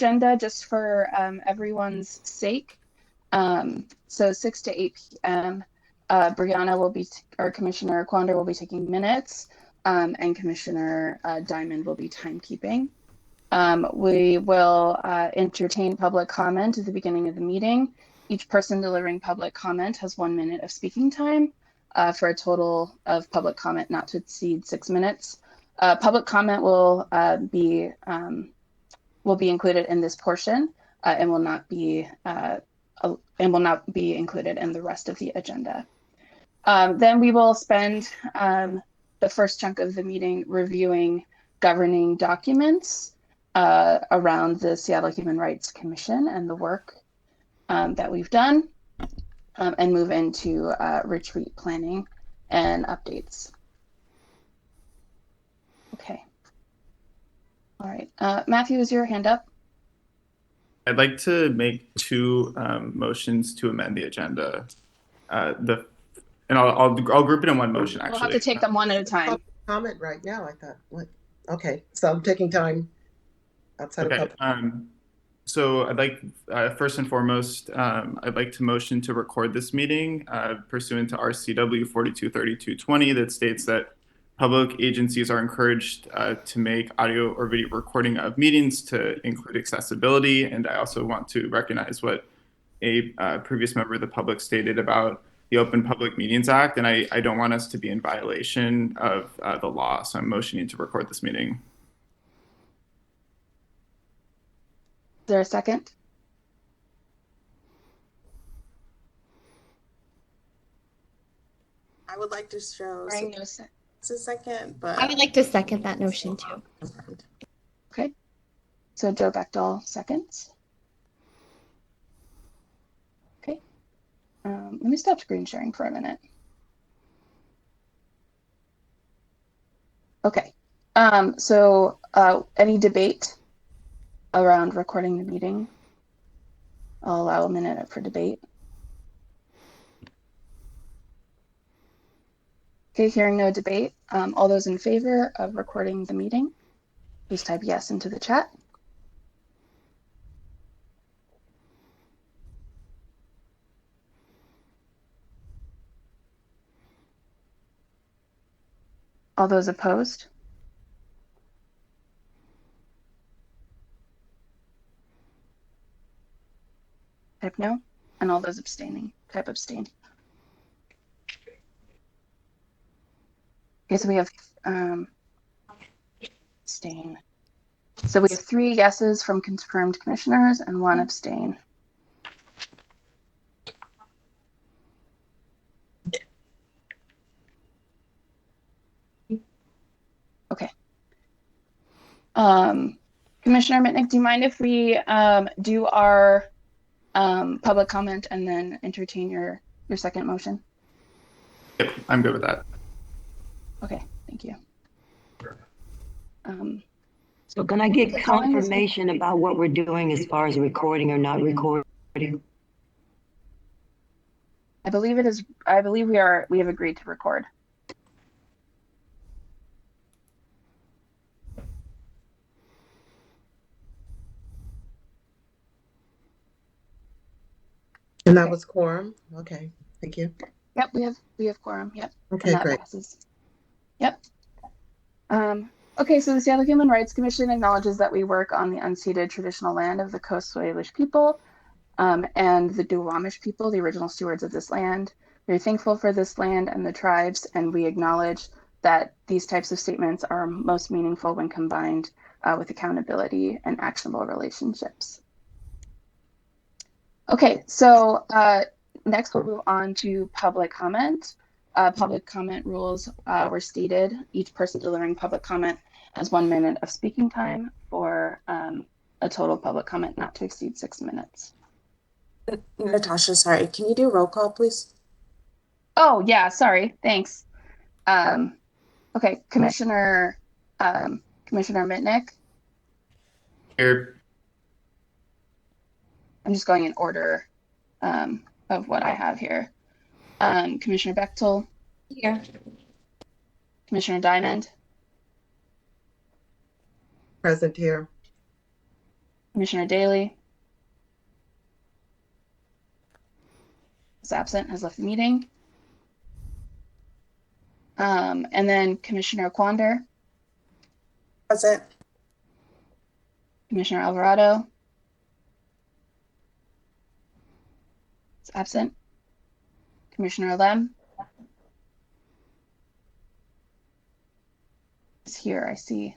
agenda just for everyone's sake. So 6 to 8 p.m. Brianna will be, or Commissioner Quander will be taking minutes, and Commissioner Diamond will be timekeeping. We will entertain public comment at the beginning of the meeting. Each person delivering public comment has 1 minute of speaking time for a total of public comment not to exceed 6 minutes. Public comment will be included in this portion and will not be included in the rest of the agenda. Then we will spend the first chunk of the meeting reviewing governing documents around the Seattle Human Rights Commission and the work that we've done, and move into retreat planning and updates. Okay. All right. Matthew, is your hand up? I'd like to make two motions to amend the agenda. And I'll group it in one motion, actually. We'll have to take them one at a time. Comment right now, I thought. What? Okay, so I'm taking time outside of public. So I'd like, first and foremost, I'd like to motion to record this meeting pursuant to RCW 423220 that states that public agencies are encouraged to make audio or video recording of meetings to include accessibility. And I also want to recognize what a previous member of the public stated about the Open Public Meetings Act, and I don't want us to be in violation of the law, so I'm motioning to record this meeting. Is there a second? I would like to show it's a second, but I would like to second that notion too. Okay, so Joe Bechtel seconds. Okay, let me stop screen sharing for a minute. Okay, so any debate around recording the meeting? I'll allow a minute for debate. Okay, hearing no debate, all those in favor of recording the meeting, please type yes into the chat. All those opposed? Type no, and all those abstaining, type abstain. Okay, so we have abstain. So we have 3 yeses from confirmed commissioners and 1 abstain. Okay. Commissioner Mitnick, do you mind if we do our public comment and then entertain your second motion? Yep, I'm good with that. Okay, thank you. So can I get confirmation about what we're doing as far as recording or not recording? I believe we have agreed to record. And that was quorum. Okay, thank you. Yep, we have quorum. Yep. Okay, great. Passes. Yep. Okay, so the Seattle Human Rights Commission acknowledges that we work on the unceded traditional land of the Coast Salish people and the Duwamish people, the original stewards of this land. We're thankful for this land and the tribes, and we acknowledge that these types of statements are most meaningful when combined with accountability and actionable relationships. Okay, so next we'll move on to public comment. Public comment rules were stated. Each person delivering public comment has 1 minute of speaking time for a total public comment not to exceed 6 minutes. Natasha, sorry, can you do roll call, please? Oh, yeah, sorry, thanks. Okay, Commissioner Mitnick. Here. I'm just going in order of what I have here. Commissioner Bechtel. Here. Commissioner Diamond. Present here. Commissioner Daly is absent, has left the meeting. And then Commissioner Quander, Present. Commissioner Alvarado is absent. Commissioner Lem is here, I see.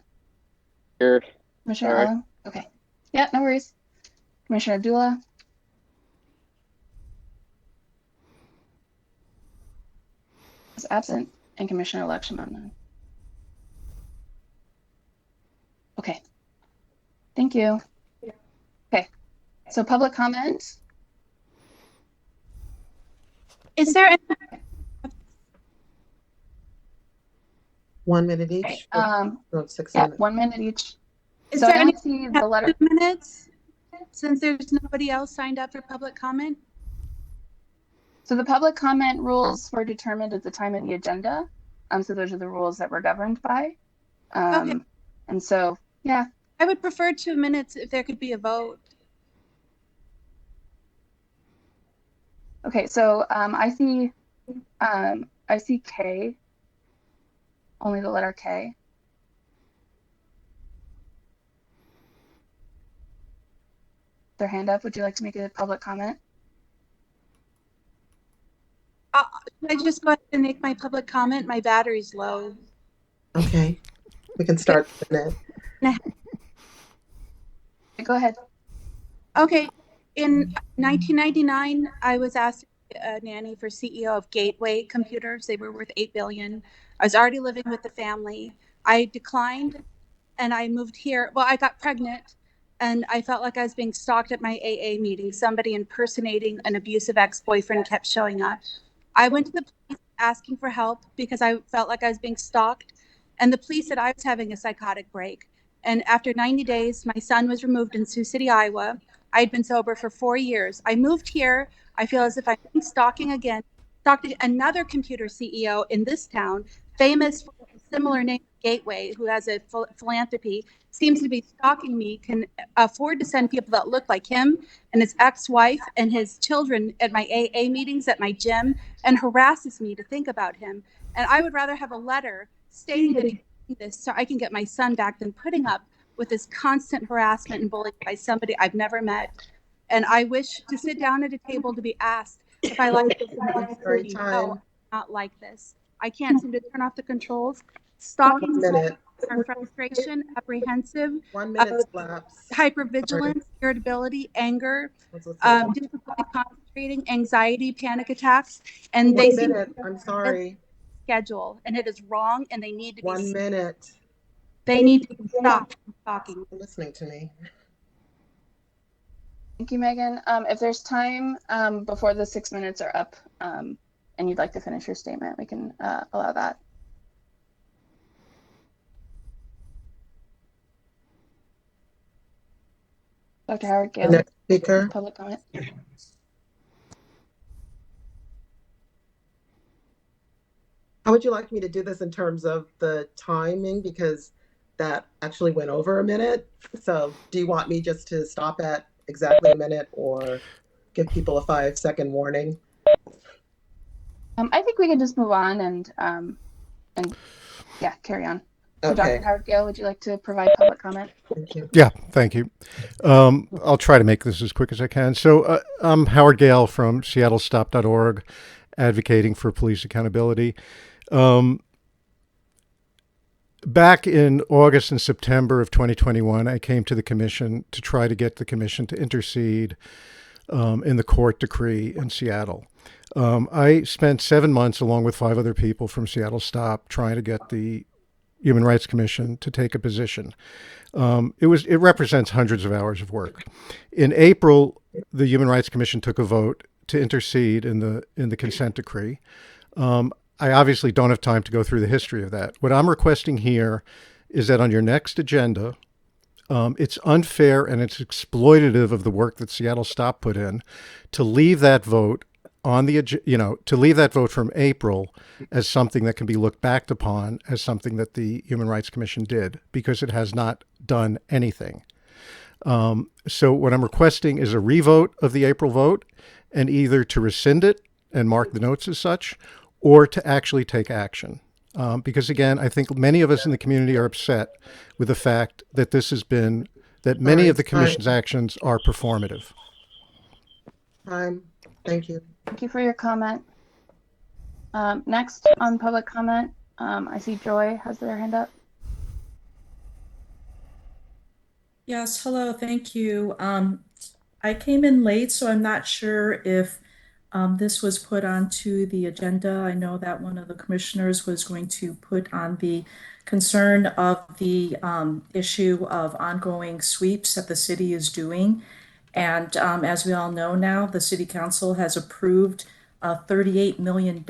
Here. Commissioner Sorry. Lem? Okay. Yeah, no worries. Commissioner Abdullah is absent. And Commissioner Lakshmanan. Okay. Thank you. Okay. So public comment. Is there, 1 minute each. No, 6 Yeah, minutes. 1 minute each. is So there I any don't see the letter. 2 minutes? Since there's nobody else signed up for public comment? So the public comment rules were determined at the time of the agenda. So those are the rules that we're governed by. Okay. And so, yeah, I would prefer 2 minutes if there could be a vote. okay. So I see K, only the letter K. Their hand up. Would you like to make a public comment? Should I just go ahead and make my public comment? My battery's low. Okay, we can start the minute. Go ahead. Okay, in 1999, I was asked to be a nanny for CEO of Gateway Computers. They were worth $8 billion. I was already living with the family. I declined and I moved here. Well, I got pregnant and I felt like I was being stalked at my AA meeting. Somebody impersonating an abusive ex-boyfriend kept showing up. I went to the police asking for help because I felt like I was being stalked. And the police said I was having a psychotic break. And after 90 days, my son was removed in Sioux City, Iowa. I had been sober for 4 years. I moved here. I feel as if I'm stalking again. Stalked another computer CEO in this town, famous for a similar name, Gateway, who has a philanthropy, seems to be stalking me, can afford to send people that look like him and his ex-wife and his children at my AA meetings, at my gym, and harasses me to think about him. And I would rather have a letter stating that he's doing this so I can get my son back than putting up with this constant harassment and bullying by somebody I've never met. And I wish to sit down at a table to be asked if I like this. Sorry, No, time. not like this. I can't seem to turn off the controls. Stalking, 1 minute. frustration, apprehensive, 1 minute lapse. hypervigilance, irritability, anger, Let's listen. difficulty concentrating, anxiety, panic attacks, and 1 they seem minute. I'm sorry. schedule, and it is wrong, and they need to 1 be minute. stopped talking. You're listening to me. Thank you, Megan. If there's time before the 6 minutes are up and you'd like to finish your statement, we can allow that. Dr. Howard The Gale, next speaker. public comment. How would you like me to do this in terms of the timing? Because that actually went over a minute. So do you want me just to stop at exactly a minute or give people a 5-second warning? I think we can just move on and yeah, carry on. So Okay, Dr. Howard Gale, would you like to provide public comment? thank you. Yeah, thank you. I'll try to make this as quick as I can. So I'm Howard Gale from SeattleStop.org, advocating for police accountability. Back in August and September of 2021, I came to the commission to try to get the commission to intercede in the court decree in Seattle. I spent 7 months along with 5 other people from Seattle Stop trying to get the Human Rights Commission to take a position. It represents hundreds of hours of work. In April, the Human Rights Commission took a vote to intercede in the consent decree. I obviously don't have time to go through the history of that. What I'm requesting here is that on your next agenda, it's unfair and it's exploitative of the work that Seattle Stop put in to leave that vote on the, to leave that vote from April as something that can be looked back upon as something that the Human Rights Commission did, because it has not done anything. So what I'm requesting is a revote of the April vote, and either to rescind it and mark the notes as such, or to actually take action. Because again, I think many of us in the community are upset with the fact that that many of the commission's actions are performative. Time. Thank you. Thank you for your comment. Next on public comment, I see Joy has their hand up. Yes, hello, thank you. I came in late, so I'm not sure if this was put onto the agenda. I know that one of the commissioners was going to put on the concern of the issue of ongoing sweeps that the city is doing. And as we all know now, the city council has approved $38 million,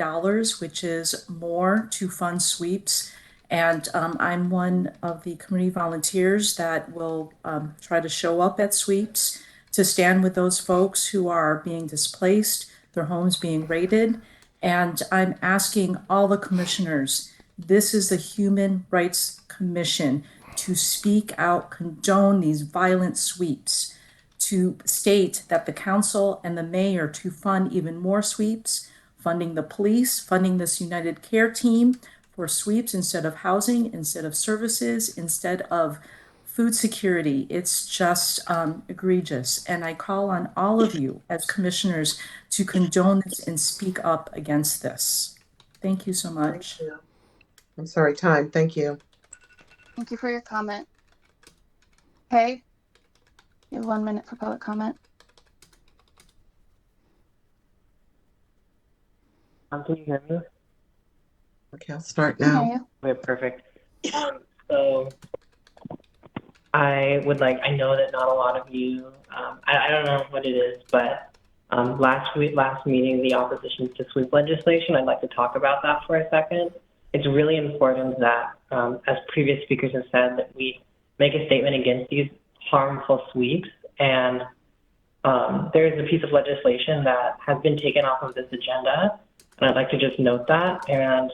which is more to fund sweeps. And I'm one of the community volunteers that will try to show up at sweeps to stand with those folks who are being displaced, their homes being raided. And I'm asking all the commissioners, this is the Human Rights Commission, to speak out, condone these violent sweeps, to state that the council and the mayor to fund even more sweeps, funding the police, funding this United Care team for sweeps instead of housing, instead of services, instead of food security. It's just egregious. And I call on all of you as commissioners to condone this and speak up against this. Thank you so much. Thank you. I'm sorry, time. Thank you. Thank you for your comment. Okay, you have 1 minute for public comment. Can you hear me? Okay, I'll start I hear now. you. Okay, perfect. So I know that not a lot of you, I don't know what it is, but last meeting, the opposition to sweep legislation, I'd like to talk about that for a second. It's really important that, as previous speakers have said, that we make a statement against these harmful sweeps. And there is a piece of legislation that has been taken off of this agenda, and I'd like to just note that. And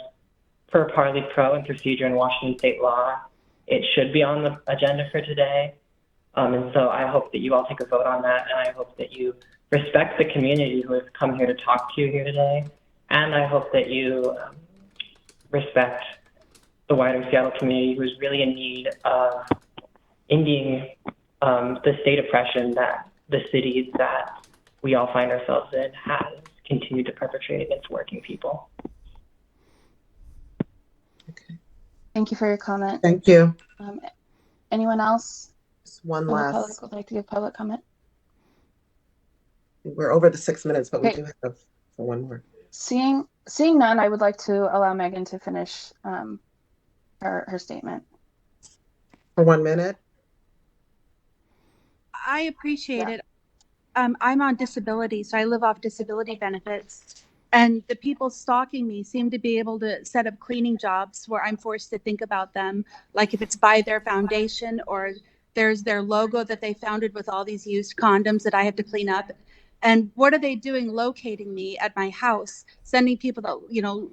per Parley Pro and procedure in Washington state law, it should be on the agenda for today. And so I hope that you all take a vote on that, and I hope that you respect the community who has come here to talk to you here today. And I hope that you respect the wider Seattle community who is really in need of ending the state oppression that the cities that we all find ourselves in has continued to perpetrate against working people. Okay. Thank you for your comment. Thank you. Anyone else Just one from the last. public would like to give public comment? We're over the 6 minutes, but we Okay. do have for one more. Seeing none, I would like to allow Megan to finish her statement. For 1 minute. I appreciate Yeah. it. I'm on disability, so I live off disability benefits. And the people stalking me seem to be able to set up cleaning jobs where I'm forced to think about them, like if it's by their foundation or there's their logo that they founded with all these used condoms that I have to clean up. And what are they doing locating me at my house, sending people that,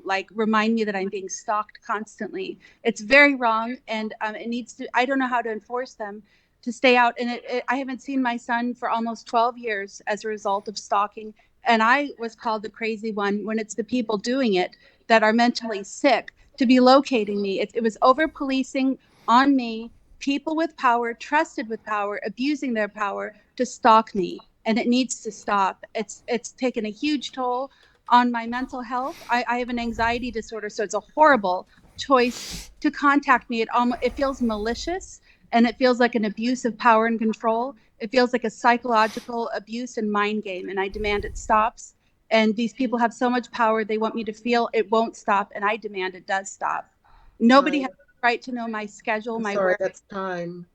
like remind me that I'm being stalked constantly. It's very wrong, and it needs to, I don't know how to enforce them to stay out. And I haven't seen my son for almost 12 years as a result of stalking. And I was called the crazy one when it's the people doing it that are mentally sick to be locating me. It was over policing on me, people with power, trusted with power, abusing their power to stalk me. And it needs to stop. It's taken a huge toll on my mental health. I have an anxiety disorder, so it's a horrible choice to contact me. It feels malicious, and it feels like an abuse of power and control. It feels like a psychological abuse and mind game, and I demand it stops. And these people have so much power, they want me to feel it won't stop, and I demand it does stop. Nobody has the right to know my schedule, I'm my sorry, work. that's time.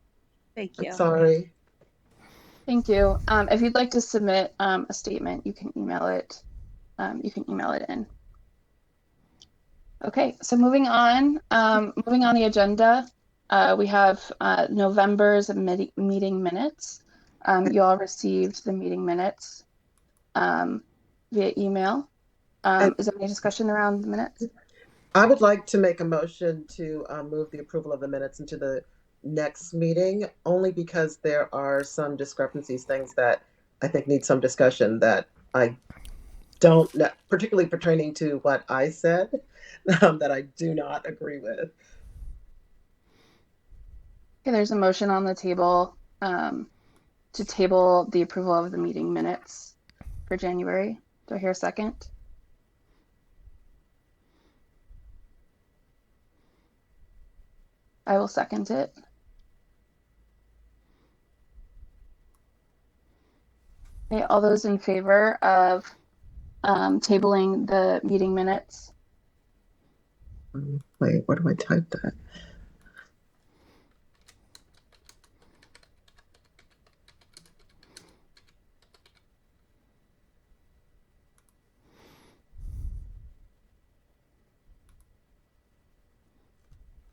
Thank I'm you. sorry. Thank you. If you'd like to submit a statement, you can email it. You can email it in. Okay, so moving on the agenda, we have November's meeting minutes. You all received the meeting minutes via email. Is there any discussion around the minutes? I would like to make a motion to move the approval of the minutes into the next meeting, only because there are some discrepancies, things that I think need some discussion that I don't, particularly pertaining to what I said, that I do not agree with. Okay, there's a motion on the table to table the approval of the meeting minutes for January. Do I hear a second? I will second it. Okay, all those in favor of tabling the meeting minutes? Wait, where do I type that?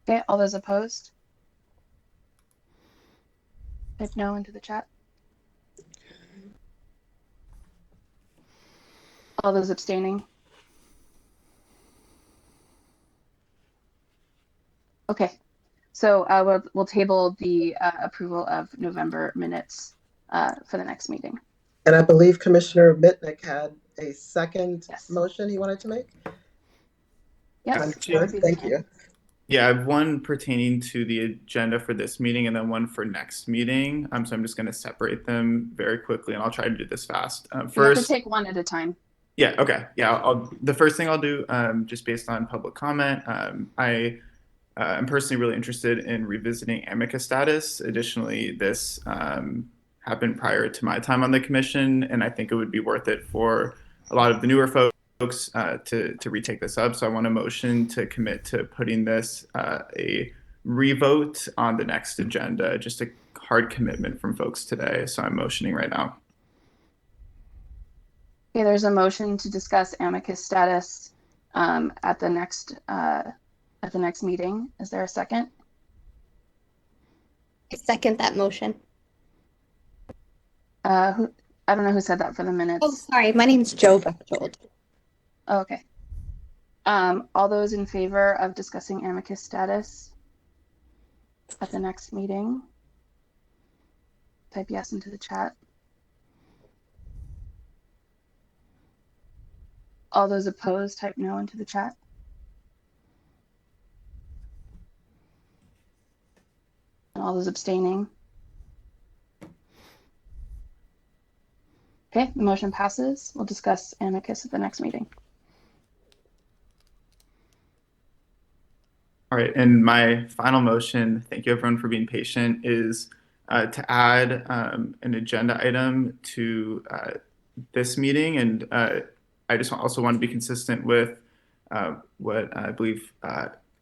Okay, all those opposed? Type no into the chat. All those abstaining? Okay, so we'll table the approval of November minutes for the next meeting. And I believe Commissioner Mitnick had a second Yes. motion he wanted to make. Yes, Understood. Thank you. Yeah, I have one pertaining to the agenda for this meeting and then one for next meeting. So I'm just going to separate them very quickly, and I'll try to do this fast. You have First, to take one at a time. yeah, okay. Yeah, the first thing I'll do, just based on public comment, I am personally really interested in revisiting amicus status. Additionally, this happened prior to my time on the commission, and I think it would be worth it for a lot of the newer folks to retake this up. So I want a motion to commit to putting this a revote on the next agenda. Just a hard commitment from folks today. So I'm motioning right now. Okay, there's a motion to discuss amicus status at the next meeting. Is there a second? I second that motion. I don't know who said that for the minutes. Oh, sorry. My name's Joe Bechtold. Oh, okay. All those in favor of discussing amicus status at the next meeting, type yes into the chat. All those opposed, type no into the chat. And all those abstaining. Okay, the motion passes. We'll discuss amicus at the next meeting. All right, and my final motion, thank you everyone for being patient, is to add an agenda item to this meeting. And I just also want to be consistent with what I believe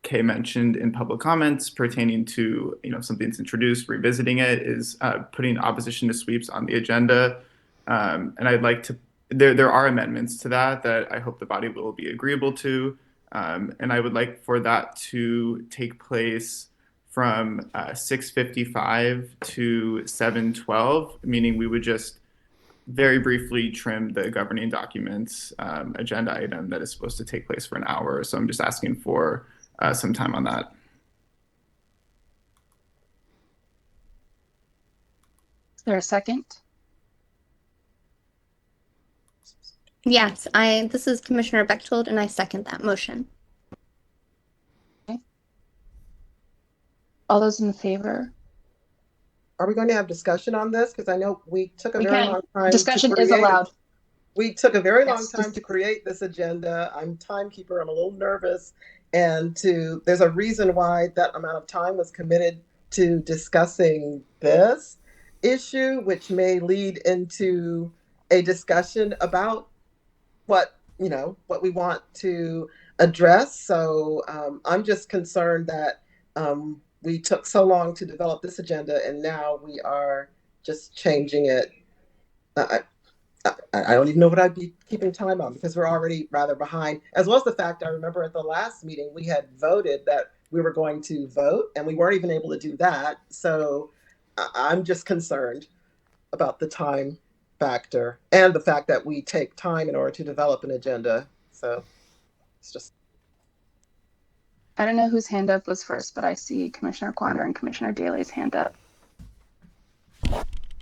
Kay mentioned in public comments pertaining to, something's introduced, revisiting it, is putting opposition to sweeps on the agenda. And I'd like to, there are amendments to that I hope the body will be agreeable to. And I would like for that to take place from 6:55 to 7:12, meaning we would just very briefly trim the governing documents agenda item that is supposed to take place for an hour. So I'm just asking for some time on that. Is there a second? Yes, this is Commissioner Bechtold, and I second that motion. Okay. All those in favor? Are we going to have discussion on this? Because I know we took a very long time. Discussion is allowed. We took a very long Yes, time to create this agenda. I'm timekeeper. I'm a little nervous. And there's a reason why that amount of time was committed to discussing this issue, which may lead into a discussion about what we want to address. So I'm just concerned that we took so long to develop this agenda, and now we are just changing it. I don't even know what I'd be keeping time on, because we're already rather behind, as well as the fact I remember at the last meeting we had voted that we were going to vote, and we weren't even able to do that. So I'm just concerned about the time factor and the fact that we take time in order to develop an agenda. So it's just. I don't know whose hand up was first, but I see Commissioner Quander and Commissioner Daly's hand up.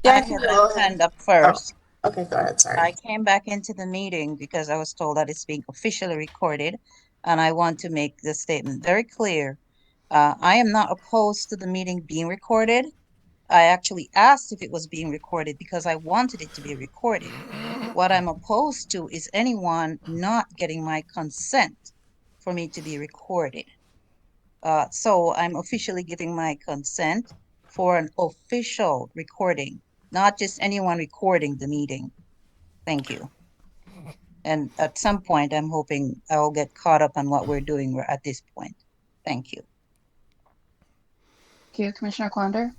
Yeah, I I can had go my ahead. hand up first. Okay, go ahead, sorry. I came back into the meeting because I was told that it's being officially recorded, and I want to make this statement very clear. I am not opposed to the meeting being recorded. I actually asked if it was being recorded because I wanted it to be recorded. What I'm opposed to is anyone not getting my consent for me to be recorded. So I'm officially giving my consent for an official recording, not just anyone recording the meeting. Thank you. And at some point, I'm hoping I'll get caught up on what we're doing at this point. Thank you. Thank you, Commissioner Quander.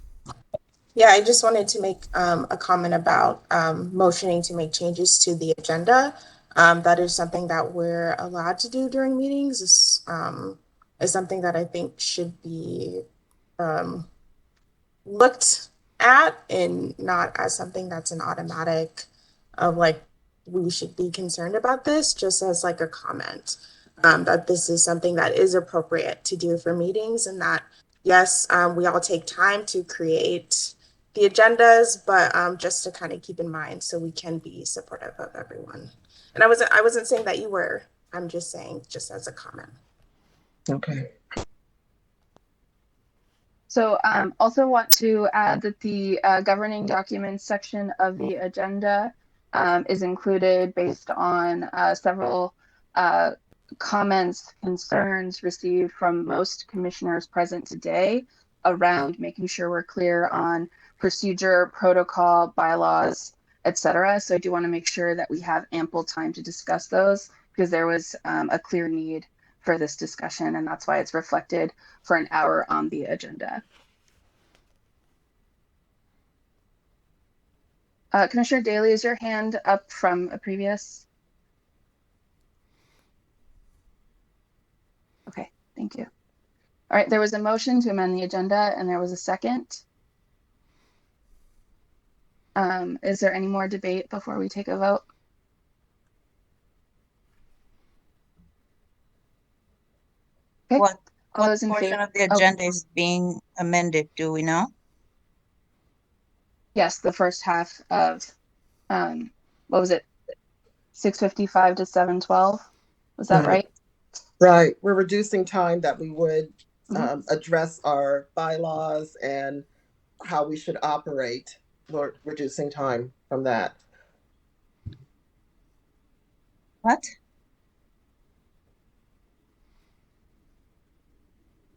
Yeah, I just wanted to make a comment about motioning to make changes to the agenda. That is something that we're allowed to do during meetings. Is something that I think should be looked at and not as something that's an automatic of like, we should be concerned about this, just as like a comment that this is something that is appropriate to do for meetings, and that yes, we all take time to create the agendas, but just to kind of keep in mind so we can be supportive of everyone. And I wasn't saying that you were. I'm just saying just as a comment. Okay. So also want to add that the governing documents section of the agenda is included based on several comments, concerns received from most commissioners present today around making sure we're clear on procedure, protocol, bylaws, etc. So I do want to make sure that we have ample time to discuss those, because there was a clear need for this discussion, and that's why it's reflected for an hour on the agenda. Commissioner Daly, is your hand up from a previous? Okay, thank you. All right, there was a motion to amend the agenda and there was a second. Is there any more debate before we take a vote? Okay. What All those in portion favor? of the agenda is being amended? Do we know? Yes, the first half of, what was it? 6:55 to 7:12. Was that right? Right. We're reducing time that we would address our bylaws and how we should operate. We're reducing time from that. What?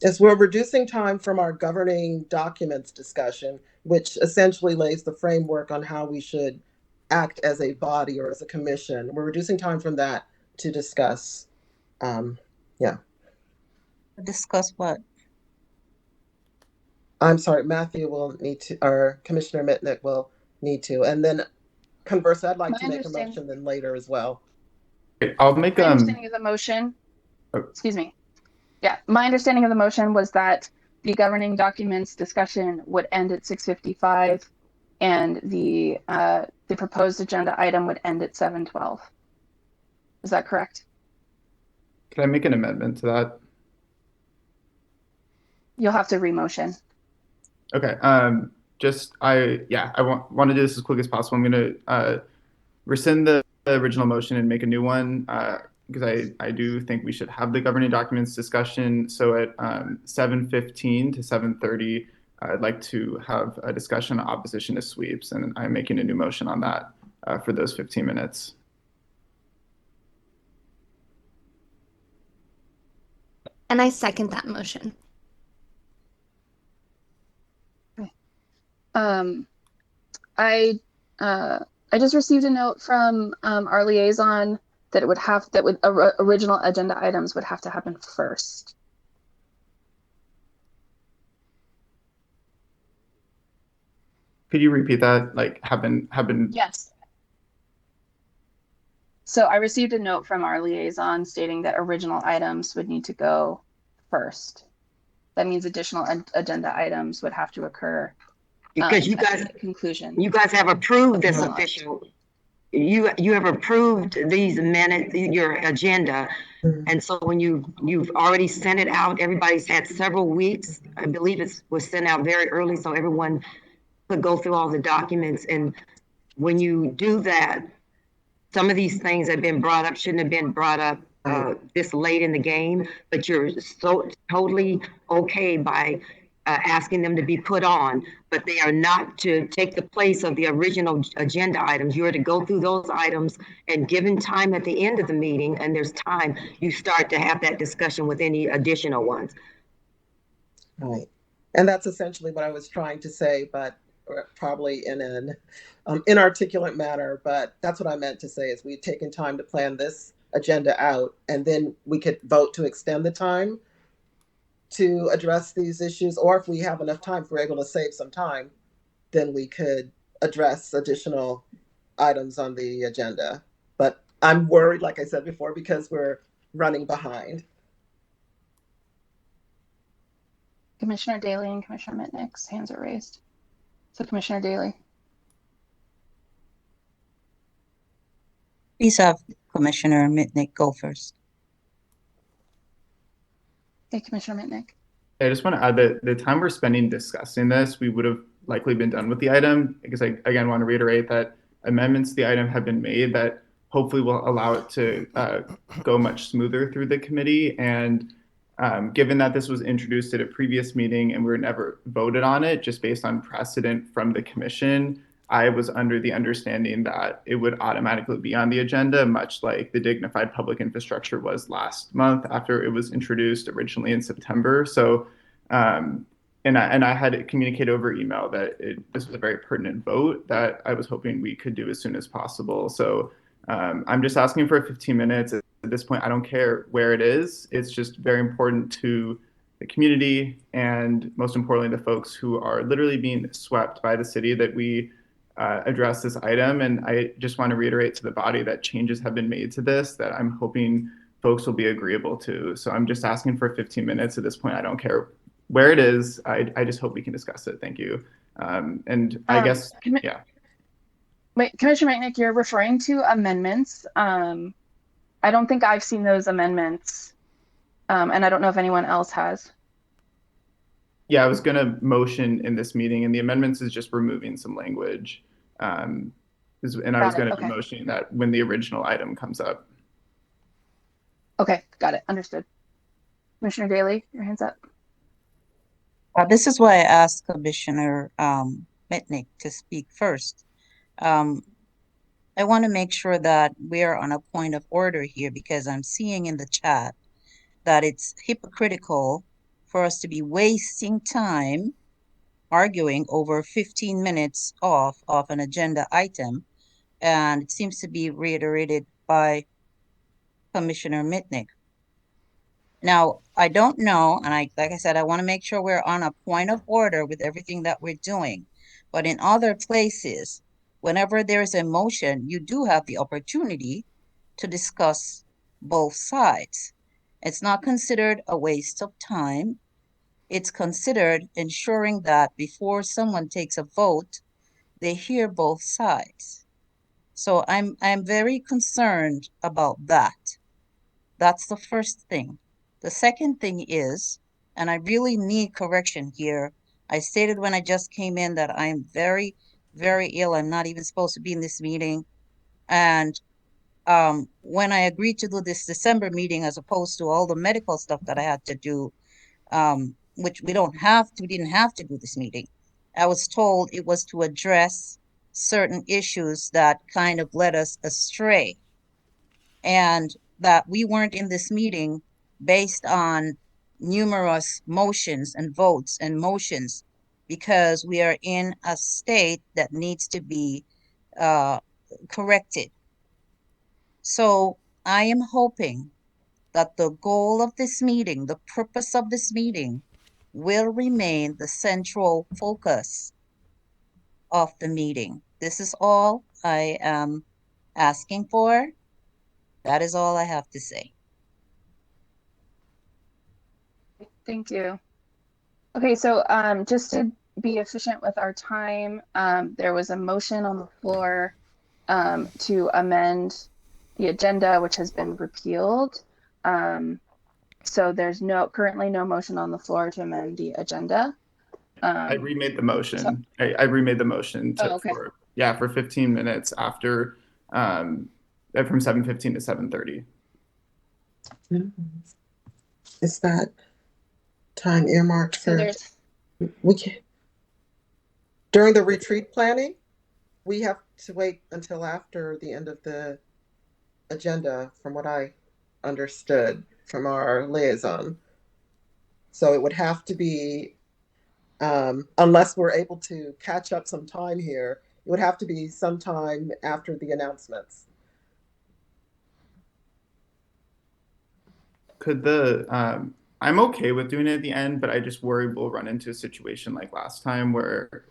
Yes, we're reducing time from our governing documents discussion, which essentially lays the framework on how we should act as a body or as a commission. We're reducing time from that to discuss. Yeah. Discuss what? I'm sorry, Matthew will need to, or Commissioner Mitnick will need to. And then conversely, I'd like to make a motion then later as well. Okay, I'll make My understanding of the motion, excuse me. Yeah, my understanding of the motion was that the governing documents discussion would end at 6:55 and the proposed agenda item would end at 7:12. Is that correct? Can I make an amendment to that? You'll have to re-motion. Okay. I want to do this as quick as possible. I'm going to rescind the original motion and make a new one because I do think we should have the governing documents discussion. So at 7:15 to 7:30, I'd like to have a discussion on opposition to sweeps, and I'm making a new motion on that for those 15 minutes. And I second that motion. I just received a note from our liaison that original agenda items would have to happen first. Could you repeat that? Like happen? Yes. So I received a note from our liaison stating that original items would need to go first. That means additional agenda items would have to occur Because you at guys, the conclusion. you guys have approved this official. you have approved these minutes, your agenda. And so when you've already sent it out, everybody's had several weeks. I believe it was sent out very early so everyone could go through all the documents. And when you do that, some of these things that have been brought up shouldn't have been brought up this late in the game, but you're so totally okay by asking them to be put on, but they are not to take the place of the original agenda items. You are to go through those items, and given time at the end of the meeting, and there's time, you start to have that discussion with any additional ones. Right. And that's essentially what I was trying to say, but probably in an inarticulate manner. But that's what I meant to say is we'd taken time to plan this agenda out, and then we could vote to extend the time to address these issues. Or if we have enough time, if we're able to save some time, then we could address additional items on the agenda. But I'm worried, like I said before, because we're running behind. Commissioner Daly and Commissioner Mitnick's hands are raised. So Commissioner Daly. Please have Commissioner Mitnick go first. Hey, Commissioner Mitnick. I just want to add that the time we're spending discussing this, we would have likely been done with the item, because I, again, want to reiterate that amendments to the item have been made that hopefully will allow it to go much smoother through the committee. And given that this was introduced at a previous meeting and we were never voted on it, just based on precedent from the commission, I was under the understanding that it would automatically be on the agenda, much like the dignified public infrastructure was last month after it was introduced originally in September. So, and I had communicated over email that this was a very pertinent vote that I was hoping we could do as soon as possible. So I'm just asking for 15 minutes. At this point, I don't care where it is. It's just very important to the community and most importantly, the folks who are literally being swept by the city that we address this item. And I just want to reiterate to the body that changes have been made to this that I'm hoping folks will be agreeable to. So I'm just asking for 15 minutes at this point. I don't care where it is. I just hope we can discuss it. Thank you. And I guess, yeah. Wait, Commissioner Mitnick, you're referring to amendments. I don't think I've seen those amendments. And I don't know if anyone else has. Yeah, I was going to motion in this meeting, and the amendments is just removing some language. And I was going to be motioning that when the original item comes up. Okay, got it. Understood. Commissioner Daly, your hand's up. This is why I asked Commissioner Mitnick to speak first. I want to make sure that we're on a point of order here, because I'm seeing in the chat that it's hypocritical for us to be wasting time arguing over 15 minutes off an agenda item. And it seems to be reiterated by Commissioner Mitnick. Now, I don't know, and like I said, I want to make sure we're on a point of order with everything that we're doing. But in other places, whenever there's a motion, you do have the opportunity to discuss both sides. It's not considered a waste of time. It's considered ensuring that before someone takes a vote, they hear both sides. So I'm very concerned about that. That's the first thing. The second thing is, and I really need correction here, I stated when I just came in that I'm very, very ill. I'm not even supposed to be in this meeting. And when I agreed to do this December meeting, as opposed to all the medical stuff that I had to do, which we didn't have to do this meeting. I was told it was to address certain issues that kind of led us astray, and that we weren't in this meeting based on numerous motions and votes and motions, because we are in a state that needs to be corrected. So I am hoping that the goal of this meeting, the purpose of this meeting, will remain the central focus of the meeting. This is all I am asking for. That is all I have to say. Thank you. Okay, so just to be efficient with our time, there was a motion on the floor to amend the agenda, which has been repealed. So there's currently no motion on the floor to amend the agenda. I remade the motion. I remade the motion to, okay. for 15 minutes after from 7:15 to 7:30. Is that time earmarked So for? We can during the retreat planning. We have to wait until after the end of the agenda, from what I understood from our liaison. So it would have to be, unless we're able to catch up some time here, it would have to be sometime after the announcements. Could I'm okay with doing it at the end, but I just worry we'll run into a situation like last time where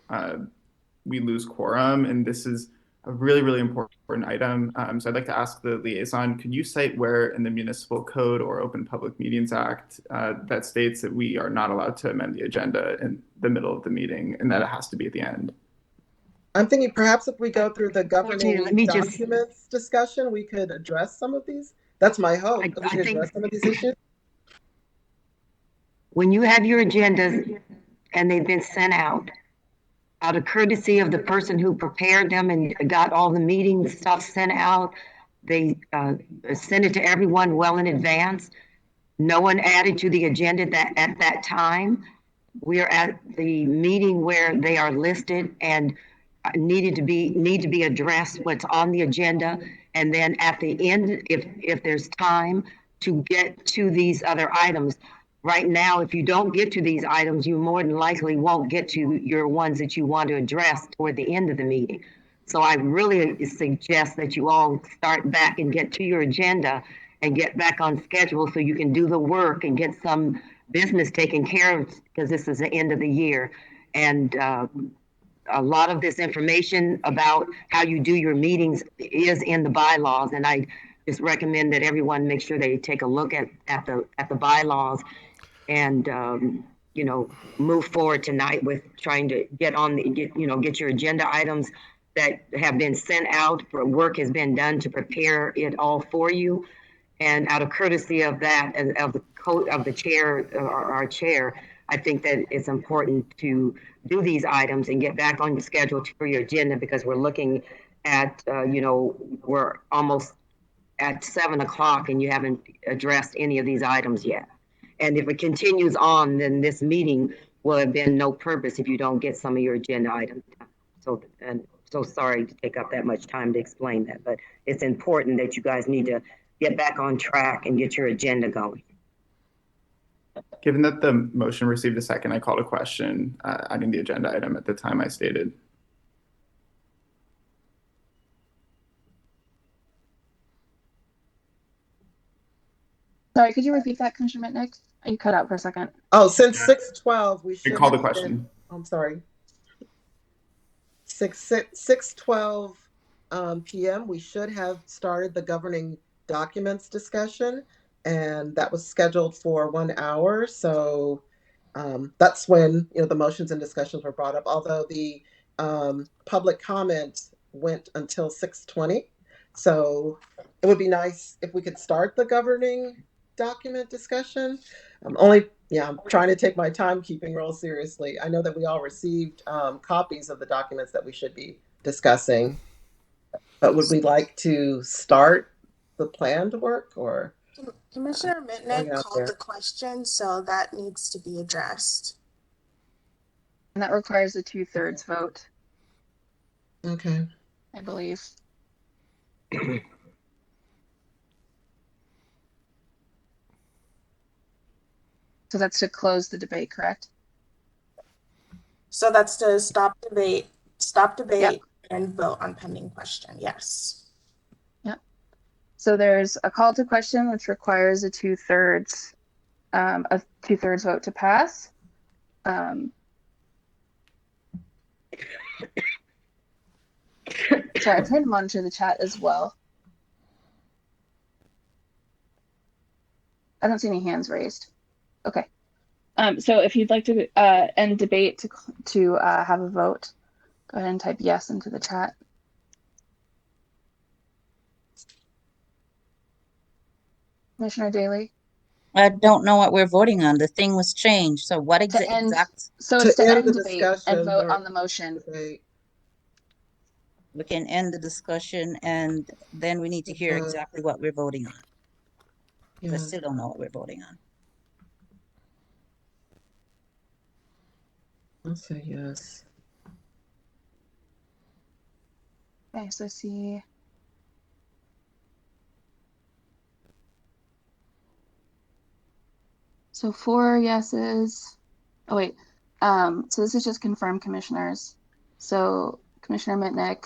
we lose quorum, and this is a really, really important item. So I'd like to ask the liaison, could you cite where in the Municipal Code or Open Public Meetings Act that states that we are not allowed to amend the agenda in the middle of the meeting and that it has to be at the end? I'm thinking perhaps if we go through the governing Let me documents discussion, we could address some of these. That's my hope. We could address some of these issues. When you have your agendas and they've been sent out of courtesy of the person who prepared them and got all the meeting stuff sent out, they send it to everyone well in advance. No one added to the agenda at that time. We are at the meeting where they are listed and need to be addressed, what's on the agenda, and then at the end, if there's time to get to these other items. Right now, if you don't get to these items, you more than likely won't get to your ones that you want to address toward the end of the meeting. So I really suggest that you all start back and get to your agenda and get back on schedule so you can do the work and get some business taken care of, because this is the end of the year. And a lot of this information about how you do your meetings is in the bylaws, and I just recommend that everyone make sure they take a look at the bylaws and move forward tonight with trying to get your agenda items that have been sent out. Work has been done to prepare it all for you, and out of courtesy of that, of the chair, our chair, I think that it's important to do these items and get back on your schedule for your agenda, because we're looking at we're almost at 7 o'clock and you haven't addressed any of these items yet. And if it continues on, then this meeting will have been no purpose if you don't get some of your agenda items. So sorry to take up that much time to explain that, but it's important that you guys need to get back on track and get your agenda going. Given that the motion received a second, I called a question adding the agenda item at the time I stated. Sorry, could you repeat that, Commissioner Mitnick? You cut out for a second. Oh, since 6:12, we should call the question. I'm sorry. 6:12 p.m. We should have started the governing documents discussion, and that was scheduled for 1 hour. So that's when the motions and discussions were brought up. Although the public comment went until 6:20, so it would be nice if we could start the governing document discussion. I'm trying to take my timekeeping real seriously. I know that we all received copies of the documents that we should be discussing, but would we like to start the planned work? Or Commissioner Mitnick called the question, so that needs to be addressed. And that requires a 2/3 vote. Okay. I believe. So that's to close the debate, correct? So that's to stop debate, Yep. and vote on pending question. Yes. Yep. So there's a call to question, which requires a 2/3 vote to pass. Sorry, I'm trying to monitor the chat as well. I don't see any hands raised. Okay. So if you'd like to end debate to have a vote, go ahead and type yes into the chat. Commissioner Daly? I don't know what we're voting on. The thing was changed. So what To end, exact? so it's to end end the debate and discussion vote or on the motion. debate. We can end the discussion and then we need to hear exactly what we're voting on. I Yeah. still don't know what we're voting on. I'll say yes. Okay, so I see. So 4 yeses. Oh wait. So this is just confirmed commissioners. So Commissioner Mitnick,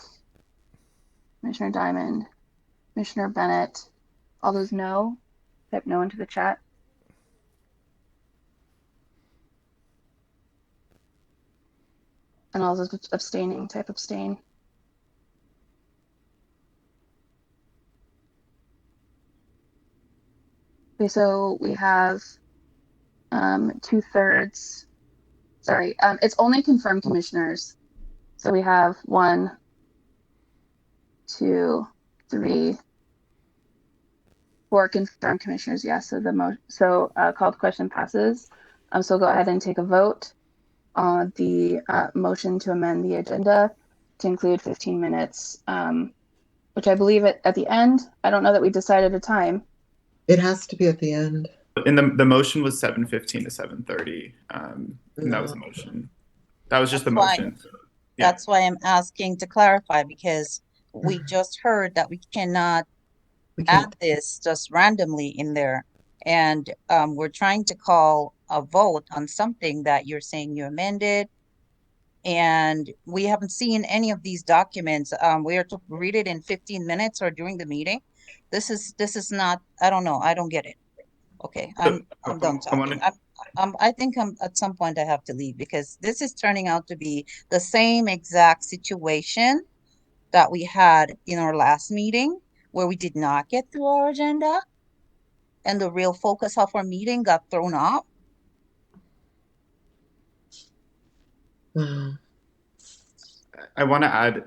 Commissioner Diamond, Commissioner Bennett. All those no. Type no into the chat. And all those abstaining, type abstain. Okay, so we have 2/3. Sorry, it's only confirmed commissioners. So we have 1, 2, 3, 4 confirmed commissioners. Yes, so called question passes. So go ahead and take a vote on the motion to amend the agenda to include 15 minutes, which I believe at the end. I don't know that we decided a time. It has to be at the end. And the motion was 7:15 to 7:30. And that was the motion. That was just the That's motion. Yeah. That's why I'm asking to clarify, because we just heard that we cannot add this just randomly in there. And we're trying to call a vote on something that you're saying you amended. And we haven't seen any of these documents. We are to read it in 15 minutes or during the meeting. This is not, I don't know. I don't get it. Okay, I'm done talking. I think at some point I have to leave because this is turning out to be the same exact situation that we had in our last meeting where we did not get through our agenda and the real focus of our meeting got thrown off. I want to add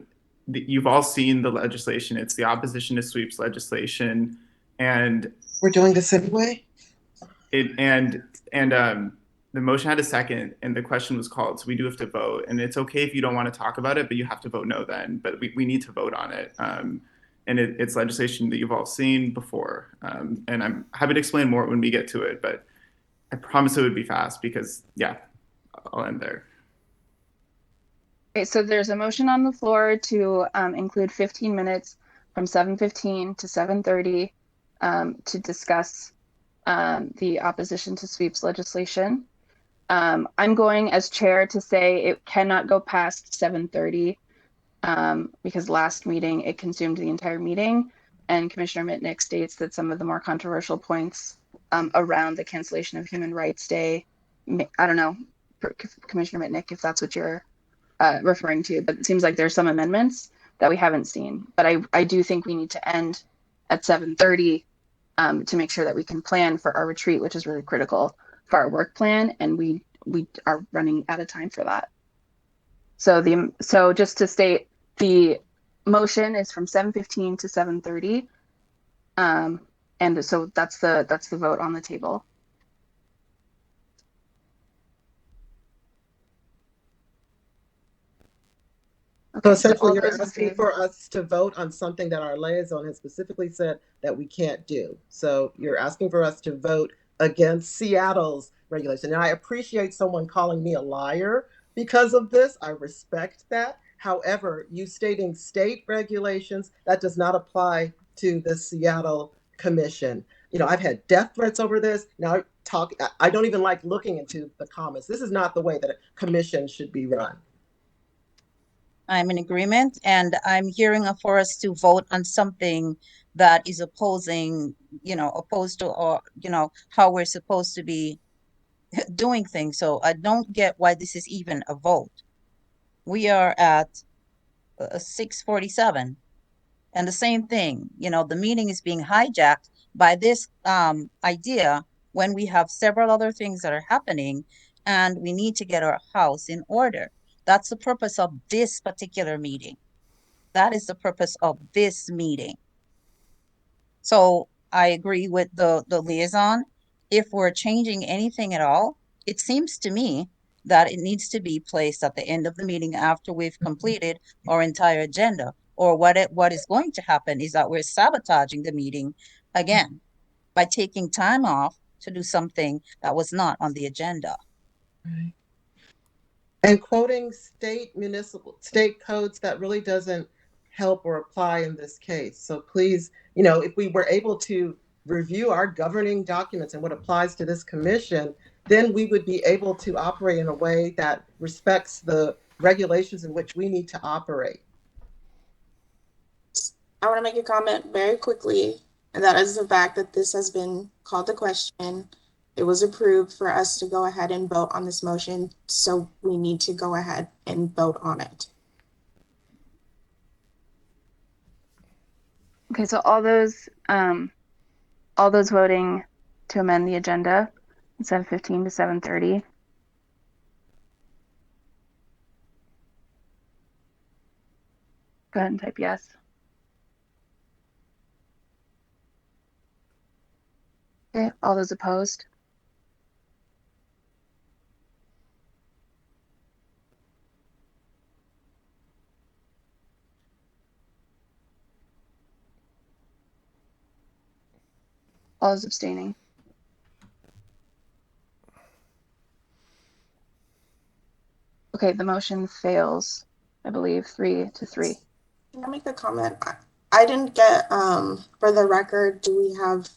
that you've all seen the legislation. It's the opposition to sweeps legislation, and we're doing this anyway. The motion had a second, and the question was called, so we do have to vote. And it's okay if you don't want to talk about it, but you have to vote no then. But we need to vote on it. And it's legislation that you've all seen before. And I'm happy to explain more when we get to it, but I promise it would be fast because, yeah, I'll end there. Okay, so there's a motion on the floor to include 15 minutes from 7:15 to 7:30 to discuss the opposition to sweeps legislation. I'm going as chair to say it cannot go past 7:30 because last meeting it consumed the entire meeting, and Commissioner Mitnick states that some of the more controversial points around the cancellation of Human Rights Day, I don't know, Commissioner Mitnick, if that's what you're referring to, but it seems like there's some amendments that we haven't seen. But I do think we need to end at 7:30 to make sure that we can plan for our retreat, which is really critical for our work plan, and we are running out of time for that. So just to state, the motion is from 7:15 to 7:30, and so that's the vote on the table. So essentially, you're asking for us to vote on something that our liaison has specifically said that we can't do. So you're asking for us to vote against Seattle's regulation. And I appreciate someone calling me a liar because of this. I respect that. However, you stating state regulations, that does not apply to the Seattle Commission. You know, I've had death threats over this. Now I don't even like looking into the comments. This is not the way that a commission should be run. I'm in agreement, and I'm hearing for us to vote on something that is opposed to, or, how we're supposed to be doing things. So I don't get why this is even a vote. We are at 6:47, and the same thing, the meeting is being hijacked by this idea when we have several other things that are happening, and we need to get our house in order. That's the purpose of this particular meeting. That is the purpose of this meeting. So I agree with the liaison. If we're changing anything at all, it seems to me that it needs to be placed at the end of the meeting after we've completed our entire agenda. Or what is going to happen is that we're sabotaging the meeting again by taking time off to do something that was not on the agenda. Right. And quoting state codes, that really doesn't help or apply in this case. So please, if we were able to review our governing documents and what applies to this commission, then we would be able to operate in a way that respects the regulations in which we need to operate. I want to make a comment very quickly, and that is the fact that this has been called to question. It was approved for us to go ahead and vote on this motion, so we need to go ahead and vote on it. Okay, so all those voting to amend the agenda from 7:15 to 7:30. Go ahead and type yes. Okay, all those opposed? All those abstaining? Okay, the motion fails, I believe, 3-3. Can I make a comment? I didn't get, for the record, do we have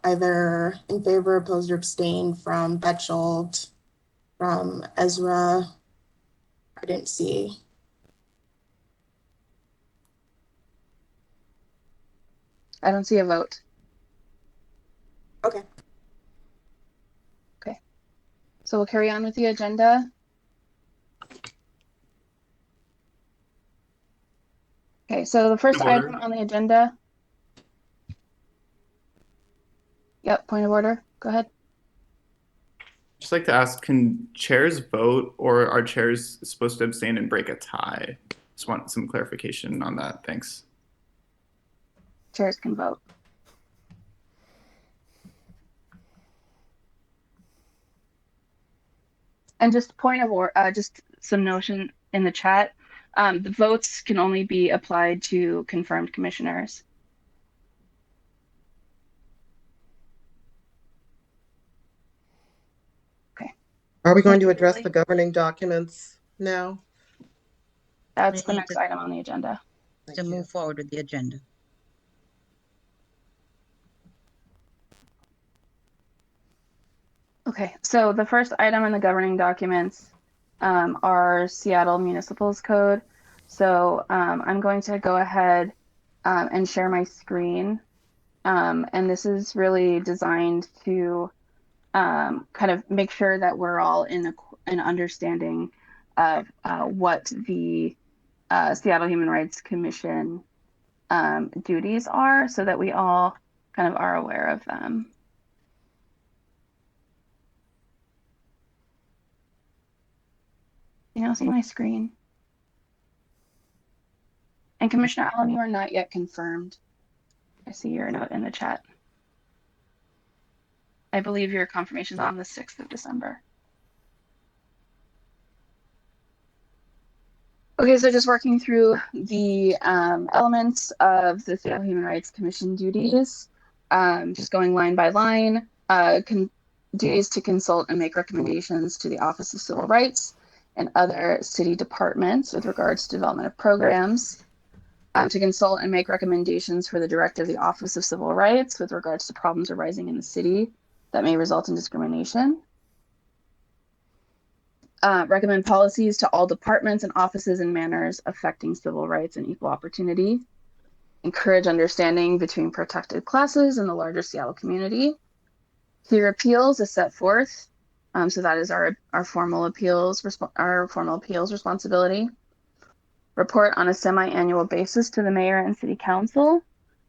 either in favor, opposed, or abstain from Betchold, from Ezra? I didn't see. I don't see a vote. Okay. Okay. So we'll carry on with the agenda. Okay, so the first Point of order. item on the agenda. Yep, point of order. Go ahead. Just like to ask, can chairs vote, or are chairs supposed to abstain and break a tie? Just want some clarification on that. Thanks. Chairs can vote. And just point of order, just some notion in the chat. The votes can only be applied to confirmed commissioners. Okay. Are we going to address the governing documents now? That's the next item on the agenda. To move forward with the agenda. Okay, so the first item in the governing documents are Seattle Municipals Code. So I'm going to go ahead and share my screen. And this is really designed to kind of make sure that we're all in an understanding of what the Seattle Human Rights Commission duties are, so that we all kind of are aware of them. You know, see my screen. And Commissioner Allen, you are not yet confirmed. I see your note in the chat. I believe your confirmation is on the 6th of December. Okay, so just working through the elements of the Seattle Human Rights Commission duties, just going line by line, duties to consult and make recommendations to the Office of Civil Rights and other city departments with regards to development of programs, to consult and make recommendations for the director of the Office of Civil Rights with regards to problems arising in the city that may result in discrimination. Recommend policies to all departments and offices and manners affecting civil rights and equal opportunity. Encourage understanding between protected classes and the larger Seattle community. Hear appeals is set forth. So that is our formal appeals responsibility. Report on a semi-annual basis to the mayor and city council.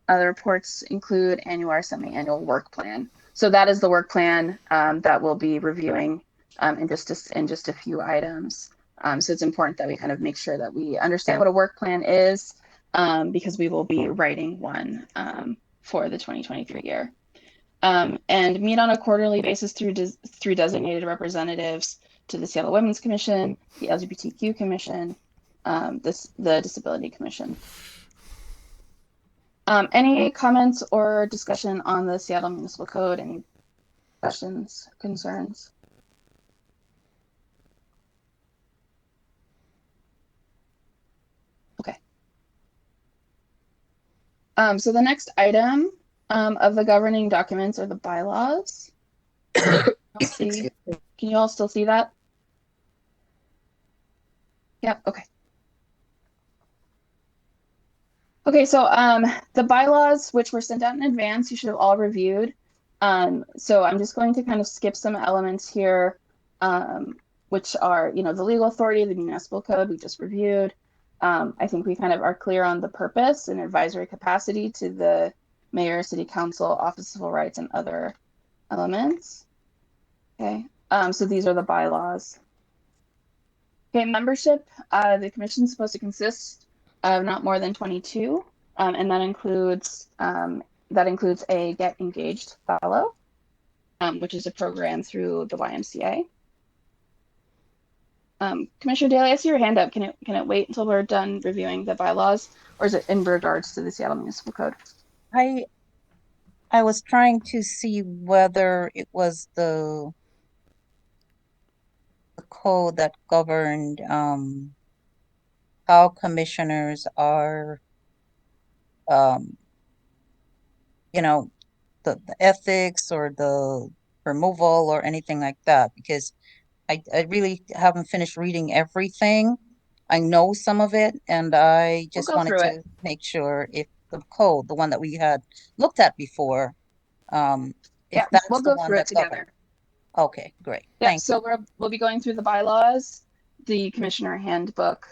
The reports include annual or semi-annual work plan. So that is the work plan that we'll be reviewing in just a few items. So it's important that we kind of make sure that we understand what a work plan is, because we will be writing one for the 2023 year. And meet on a quarterly basis through designated representatives to the Seattle Women's Commission, the LGBTQ Commission, the Disability Commission. Any comments or discussion on the Seattle Municipal Code? Any questions, concerns? Okay. So the next item of the governing documents are the bylaws. Can you all still see that? Yep, okay. Okay, so the bylaws, which were sent out in advance, you should have all reviewed. So I'm just going to kind of skip some elements here, which are, the legal authority, the municipal code we just reviewed. I think we kind of are clear on the purpose and advisory capacity to the mayor, city council, office of civil rights, and other elements. Okay, so these are the bylaws. Okay, membership, the commission is supposed to consist of not more than 22, and that includes a Get Engaged Fellow, which is a program through the YMCA. Commissioner Daly, I see your hand up. Can it wait until we're done reviewing the bylaws, or is it in regards to the Seattle Municipal Code? I was trying to see whether it was the code that governed how commissioners are the ethics or the removal or anything like that, because I really haven't finished reading everything. I know some of it, and I just wanted to make sure if the code, the one that we had looked at before, if that's we'll the go one through it that together. governed. Okay, great. Yeah, Thank so we'll be going through the bylaws, the commissioner handbook,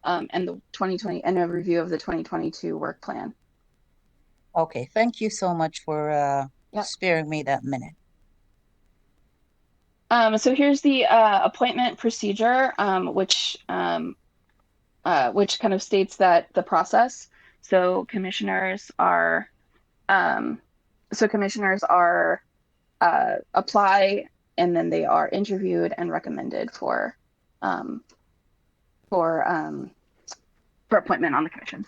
and the 2020 and a review of the 2022 work plan. Okay, thank you so much for sparing me that minute. So here's the appointment procedure, which kind of states that the process. So commissioners are apply, and then they are interviewed and recommended for appointment on the commission.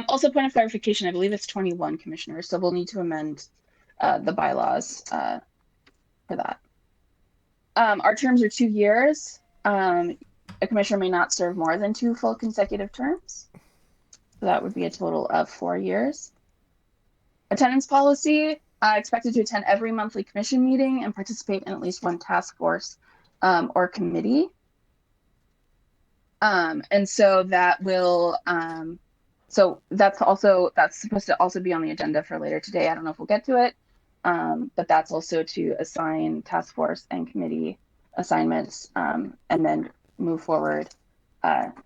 Also, point of clarification, I believe it's 21 commissioners, so we'll need to amend the bylaws for that. Our terms are 2 years. A commissioner may not serve more than 2 full consecutive terms. So that would be a total of 4 years. Attendance policy, expected to attend every monthly commission meeting and participate in at least one task force or committee. And so that will, so that's supposed to also be on the agenda for later today. I don't know if we'll get to it, but that's also to assign task force and committee assignments, and then move forward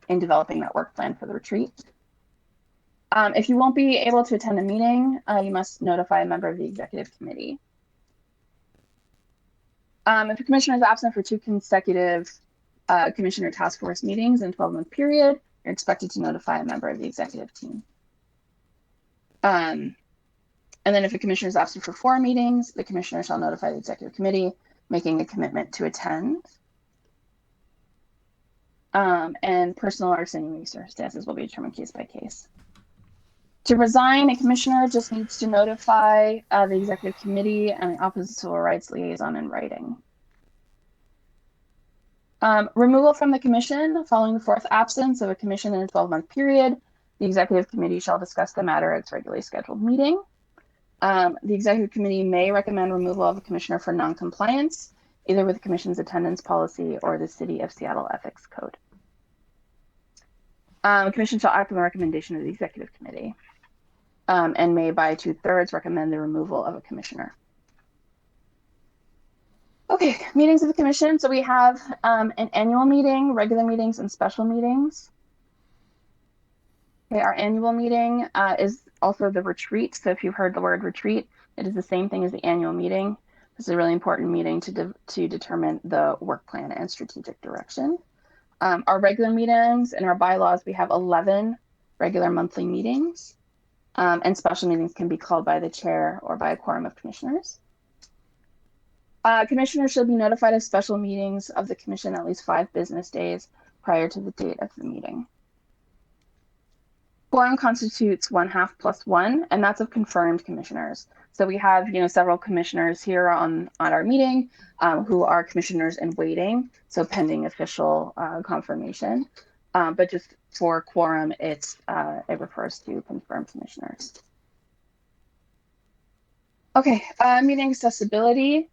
in developing that work plan for the retreat. If you won't be able to attend a meeting, you must notify a member of the executive committee. If a commissioner is absent for 2 consecutive commissioner task force meetings in a 12-month period, you're expected to notify a member of the executive team. And then if a commissioner is absent for 4 meetings, the commissioner shall notify the executive committee, making a commitment to attend. And personal or extenuating circumstances will be determined case by case. To resign, a commissioner just needs to notify the executive committee and the Office of Civil Rights liaison in writing. Removal from the commission following the 4th absence of a commission in a 12-month period. The executive committee shall discuss the matter at its regularly scheduled meeting. The executive committee may recommend removal of a commissioner for non-compliance, either with the commission's attendance policy or the City of Seattle Ethics Code. The commission shall act on the recommendation of the executive committee, and may by 2/3 recommend the removal of a commissioner. Okay, meetings of the commission. So we have an annual meeting, regular meetings, and special meetings. Okay, our annual meeting is also the retreat. So if you've heard the word retreat, it is the same thing as the annual meeting. This is a really important meeting to determine the work plan and strategic direction. Our regular meetings, in our bylaws, we have 11 regular monthly meetings. And special meetings can be called by the chair or by a quorum of commissioners. Commissioners should be notified of special meetings of the commission at least 5 business days prior to the date of the meeting. Quorum constitutes 1/2 plus 1, and that's of confirmed commissioners. So we have, several commissioners here on our meeting who are commissioners in waiting, so pending official confirmation. But just for quorum, it refers to confirmed commissioners. Okay, meeting accessibility.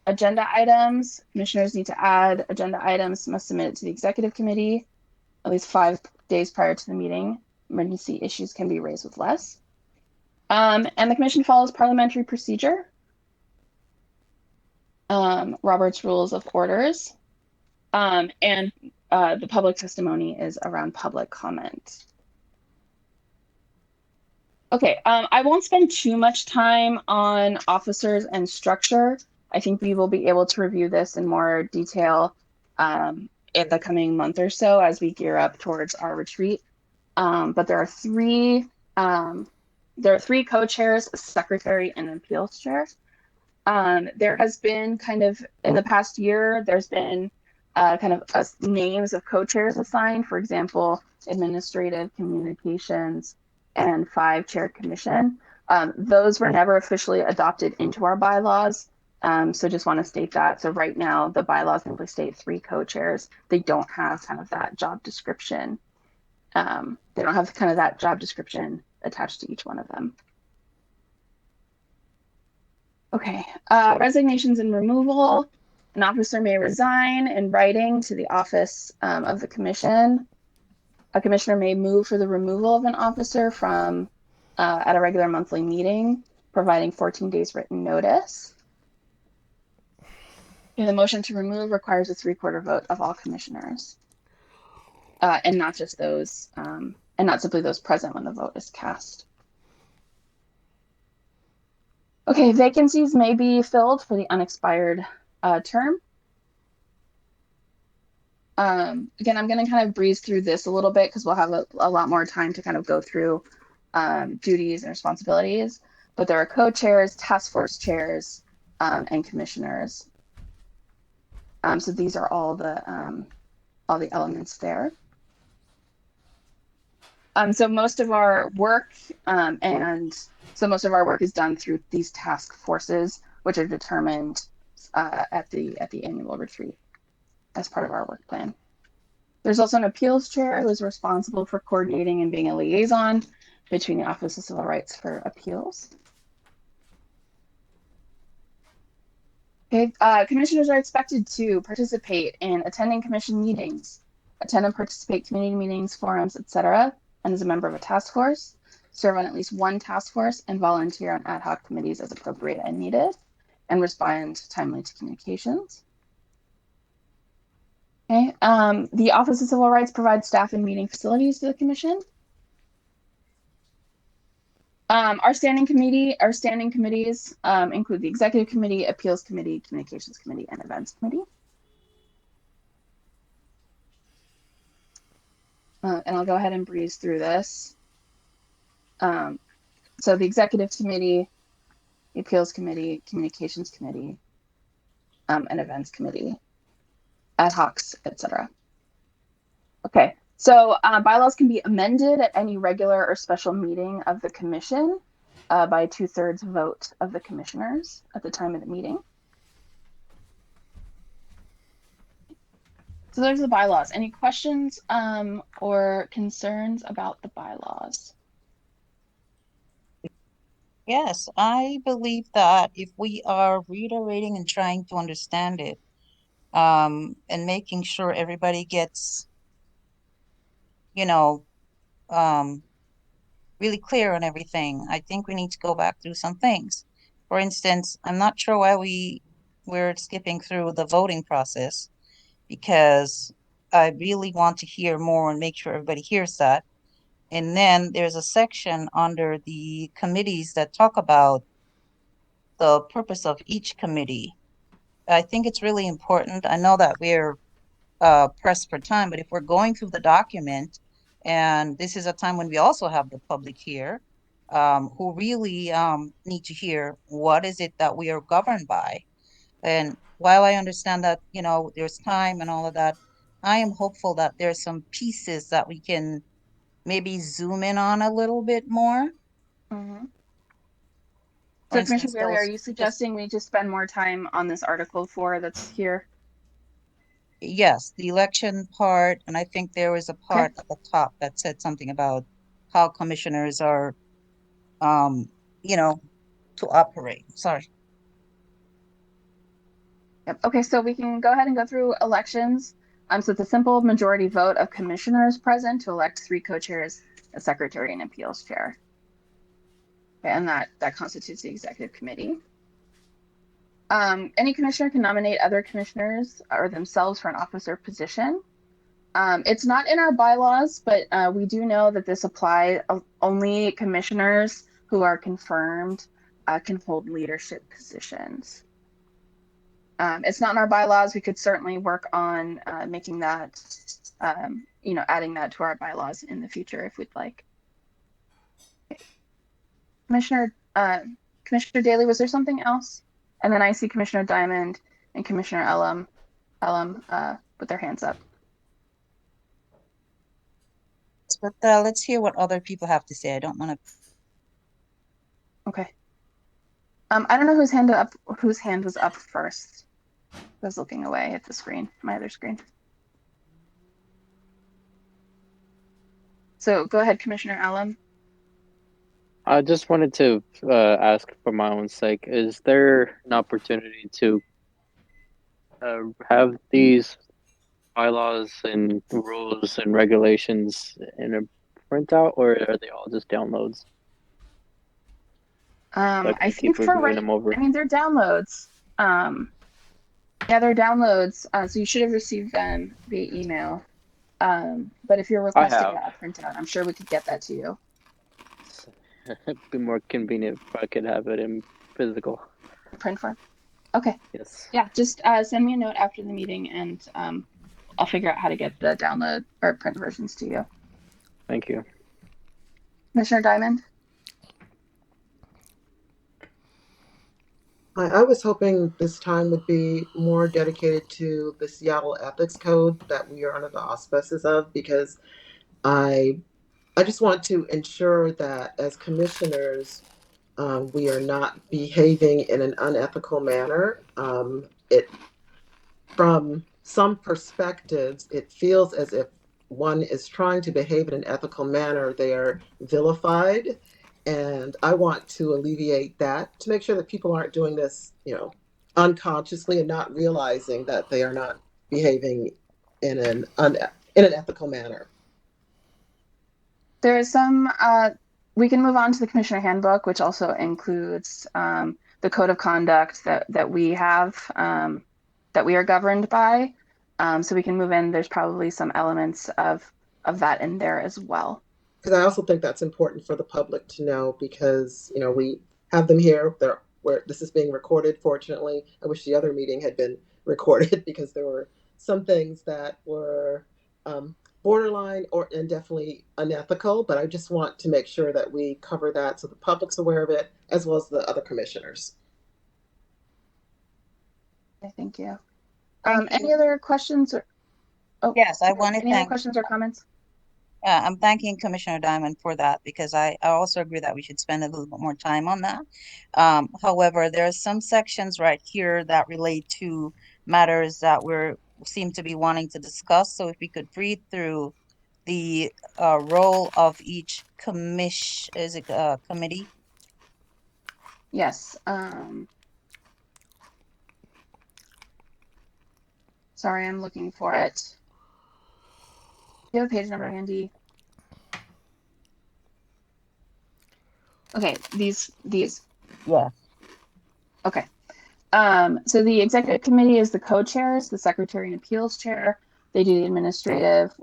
Agenda items. Commissioners need to add agenda items, must submit it to the executive committee at least 5 days prior to the meeting. Emergency issues can be raised with less. And the commission follows parliamentary procedure, Robert's Rules of Orders, and the public testimony is around public comment. Okay, I won't spend too much time on officers and structure. I think we will be able to review this in more detail in the coming month or so as we gear up towards our retreat. But there are three co-chairs, a secretary, and an appeals chair. There has been kind of, in the past year, there's been names of co-chairs assigned, for example, administrative, communications, and 5-chair commission. Those were never officially adopted into our bylaws. So just want to state that. So right now, the bylaws simply state 3 co-chairs. They don't have kind of that job description. They don't have kind of that job description attached to each one of them. Okay, resignations and removal. An officer may resign in writing to the office of the commission. A commissioner may move for the removal of an officer from at a regular monthly meeting, providing 14 days written notice. And the motion to remove requires a 3/4 vote of all commissioners, and not just those, and not simply those present when the vote is cast. Okay, vacancies may be filled for the unexpired term. Again, I'm going to kind of breeze through this a little bit because we'll have a lot more time to kind of go through duties and responsibilities. But there are co-chairs, task force chairs, and commissioners. So these are all the elements there. So most of our work is done through these task forces, which are determined at the annual retreat as part of our work plan. There's also an appeals chair who is responsible for coordinating and being a liaison between the Office of Civil Rights for appeals. Okay, commissioners are expected to participate in attending commission meetings, attend and participate community meetings, forums, etc., and as a member of a task force, serve on at least 1 task force, and volunteer on ad hoc committees as appropriate and needed, and respond timely to communications. Okay, the Office of Civil Rights provides staff and meeting facilities to the commission. Our standing committees include the Executive Committee, Appeals Committee, Communications Committee, and Events Committee. And I'll go ahead and breeze through this. So the Executive Committee, the Appeals Committee, Communications Committee, and Events Committee, ad hocs, etc. Okay, so bylaws can be amended at any regular or special meeting of the commission by a 2/3 vote of the commissioners at the time of the meeting. So there's the bylaws. Any questions or concerns about the bylaws? Yes, I believe that if we are reiterating and trying to understand it, and making sure everybody gets, really clear on everything, I think we need to go back through some things. For instance, I'm not sure why we're skipping through the voting process, because I really want to hear more and make sure everybody hears that. And then there's a section under the committees that talk about the purpose of each committee. I think it's really important. I know that we're pressed for time, but if we're going through the document, And this is a time when we also have the public here, who really need to hear what is it that we are governed by. And while I understand that, you know, there's time and all of that, I am hopeful that there's some pieces that we can maybe zoom in on a little bit more. Mm-hmm. For So Commissioner instance, Bailey, are you just suggesting we just spend more time on this Article 4 that's here? yes, the election part, and I think there was a part at the top that said something about how commissioners are, you know, to operate. Sorry. Yep. Okay, so we can go ahead and go through elections. So it's a simple majority vote of commissioners present to elect 3 co-chairs, a secretary, and appeals chair. Okay, and that constitutes the executive committee. Any commissioner can nominate other commissioners or themselves for an office or position. It's not in our bylaws, but we do know that this applies only commissioners who are confirmed can hold leadership positions. It's not in our bylaws. We could certainly work on making that, adding that to our bylaws in the future if we'd like. Commissioner Daly, was there something else? And then I see Commissioner Diamond and Commissioner Elam with their hands up. But let's hear what other people have to say. I don't want to. Okay. I don't know whose hand was up first. I was looking away at the screen, my other screen. So go ahead, Commissioner Elam. I just wanted to ask for my own sake, is there an opportunity to have these bylaws and rules and regulations in a printout, or are they all just downloads? I think for right, them over. I mean, they're downloads. Yeah, they're downloads. So you should have received them via email. But if you're requesting a printout, I'm sure we could get that to you. It'd be more convenient if I could have it in physical. Print form? Okay. Yes. Yeah, just send me a note after the meeting and I'll figure out how to get the download or print versions to you. Thank you. Commissioner Diamond? I was hoping this time would be more dedicated to the Seattle Ethics Code that we are under the auspices of, because I just want to ensure that as commissioners, we are not behaving in an unethical manner. From some perspectives, it feels as if one is trying to behave in an ethical manner, they are vilified. And I want to alleviate that, to make sure that people aren't doing this, unconsciously and not realizing that they are not behaving in an ethical manner. There is some, we can move on to the Commissioner Handbook, which also includes the code of conduct that we have, that we are governed by. So we can move in. There's probably some elements of that in there as well. Because I also think that's important for the public to know, because we have them here. Where this is being recorded. Fortunately, I wish the other meeting had been recorded because there were some things that were borderline and definitely unethical. But I just want to make sure that we cover that so the public's aware of it, as well as the other commissioners. Okay, thank you. Any other questions? Yes, I want to any other questions or comments? I'm thanking Commissioner Diamond for that, because I also agree that we should spend a little bit more time on that. However, there are some sections right here that relate to matters that we seem to be wanting to discuss. So if we could read through the role of each committee? Yes. Sorry, I'm looking for it. Do you have a page number handy? Okay, these. Yeah. Okay. So the executive committee is the co-chairs, the secretary and appeals chair. They do the administrative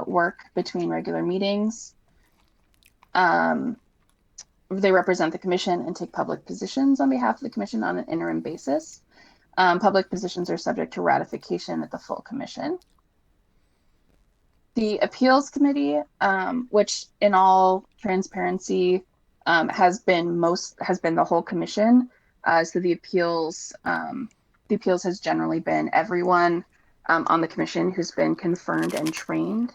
work between regular meetings. They represent the commission and take public positions on behalf of the commission on an interim basis. Public positions are subject to ratification at the full commission. The Appeals Committee, which in all transparency has been the whole commission. So the appeals has generally been everyone on the commission who's been confirmed and trained.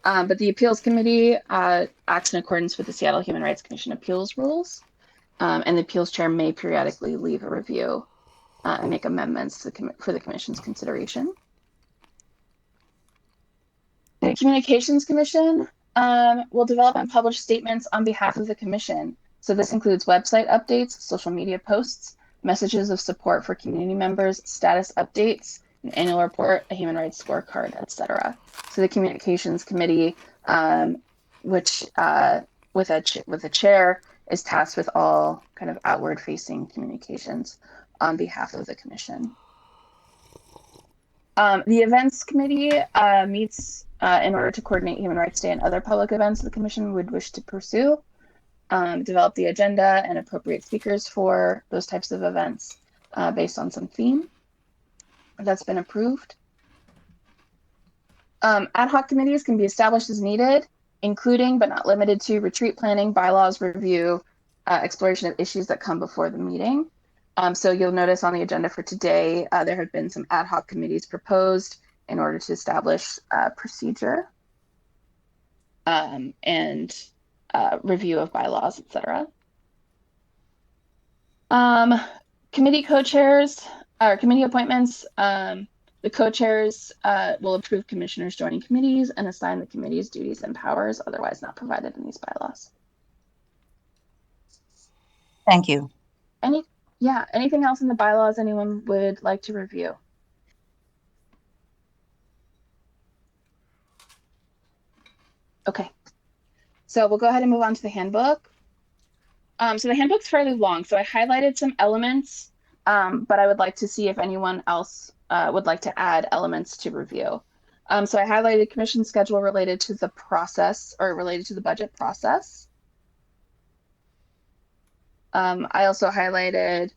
But the Appeals Committee acts in accordance with the Seattle Human Rights Commission appeals rules, and the appeals chair may periodically leave a review and make amendments for the commission's consideration. The Communications Commission will develop and publish statements on behalf of the commission. So this includes website updates, social media posts, messages of support for community members, status updates, an annual report, a human rights scorecard, etc. So the Communications Committee, which with a chair, is tasked with all kind of outward-facing communications on behalf of the commission. The Events Committee meets in order to coordinate Human Rights Day and other public events the commission would wish to pursue, develop the agenda and appropriate speakers for those types of events based on some theme that's been approved. Ad hoc committees can be established as needed, including but not limited to retreat planning, bylaws review, exploration of issues that come before the meeting. So you'll notice on the agenda for today, there have been some ad hoc committees proposed in order to establish procedure and review of bylaws, etc. Committee co-chairs or committee appointments. The co-chairs will approve commissioners joining committees and assign the committee's duties and powers otherwise not provided in these bylaws. Thank you. Anything else in the bylaws anyone would like to review? Okay, so we'll go ahead and move on to the handbook. So the handbook's fairly long, so I highlighted some elements, but I would like to see if anyone else would like to add elements to review. So I highlighted commission schedule related to the process or related to the budget process. I also highlighted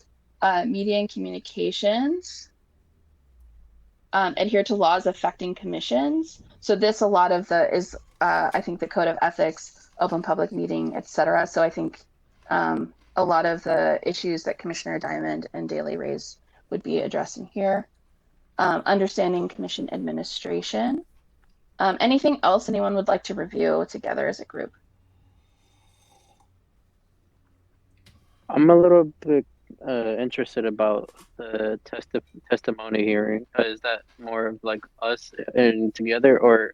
media and communications, adhere to laws affecting commissions. So this, a lot of the is, I think, the code of ethics, open public meeting, etc. So I think a lot of the issues that Commissioner Diamond and Daley raised would be addressed in here. Understanding commission administration. Anything else anyone would like to review together as a group? I'm a little bit interested about the testimony hearing. Is that more of like us and together, or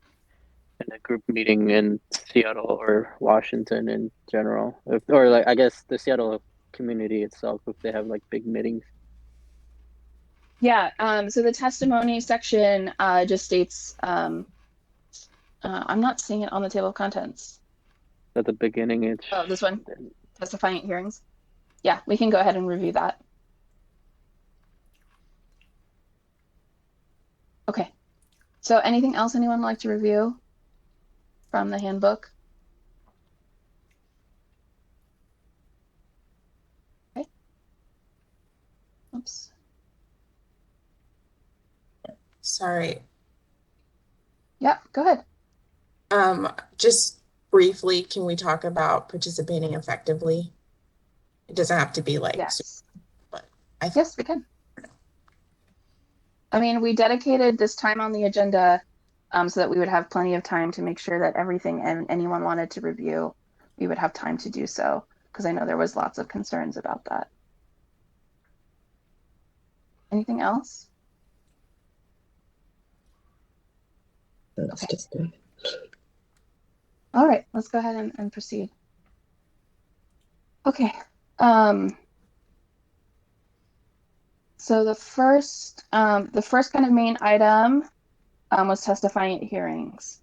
in a group meeting in Seattle or Washington in general? Or like, I guess the Seattle community itself, if they have like big meetings. Yeah, so the testimony section just states, I'm not seeing it on the table of contents. At the beginning, it's... Oh, this one, testifying at hearings. Yeah, we can go ahead and review that. Okay, so anything else anyone would like to review from the handbook? Okay. Oops. Sorry. Yeah, go ahead. Just briefly, can we talk about participating effectively? It doesn't have to be like, yes, but yes, we can. I mean, we dedicated this time on the agenda so that we would have plenty of time to make sure that everything and anyone wanted to review, we would have time to do so, because I know there was lots of concerns about that. Anything else? That's Okay. just good. All right, let's go ahead and proceed. Okay. So the first kind of main item was testifying at hearings.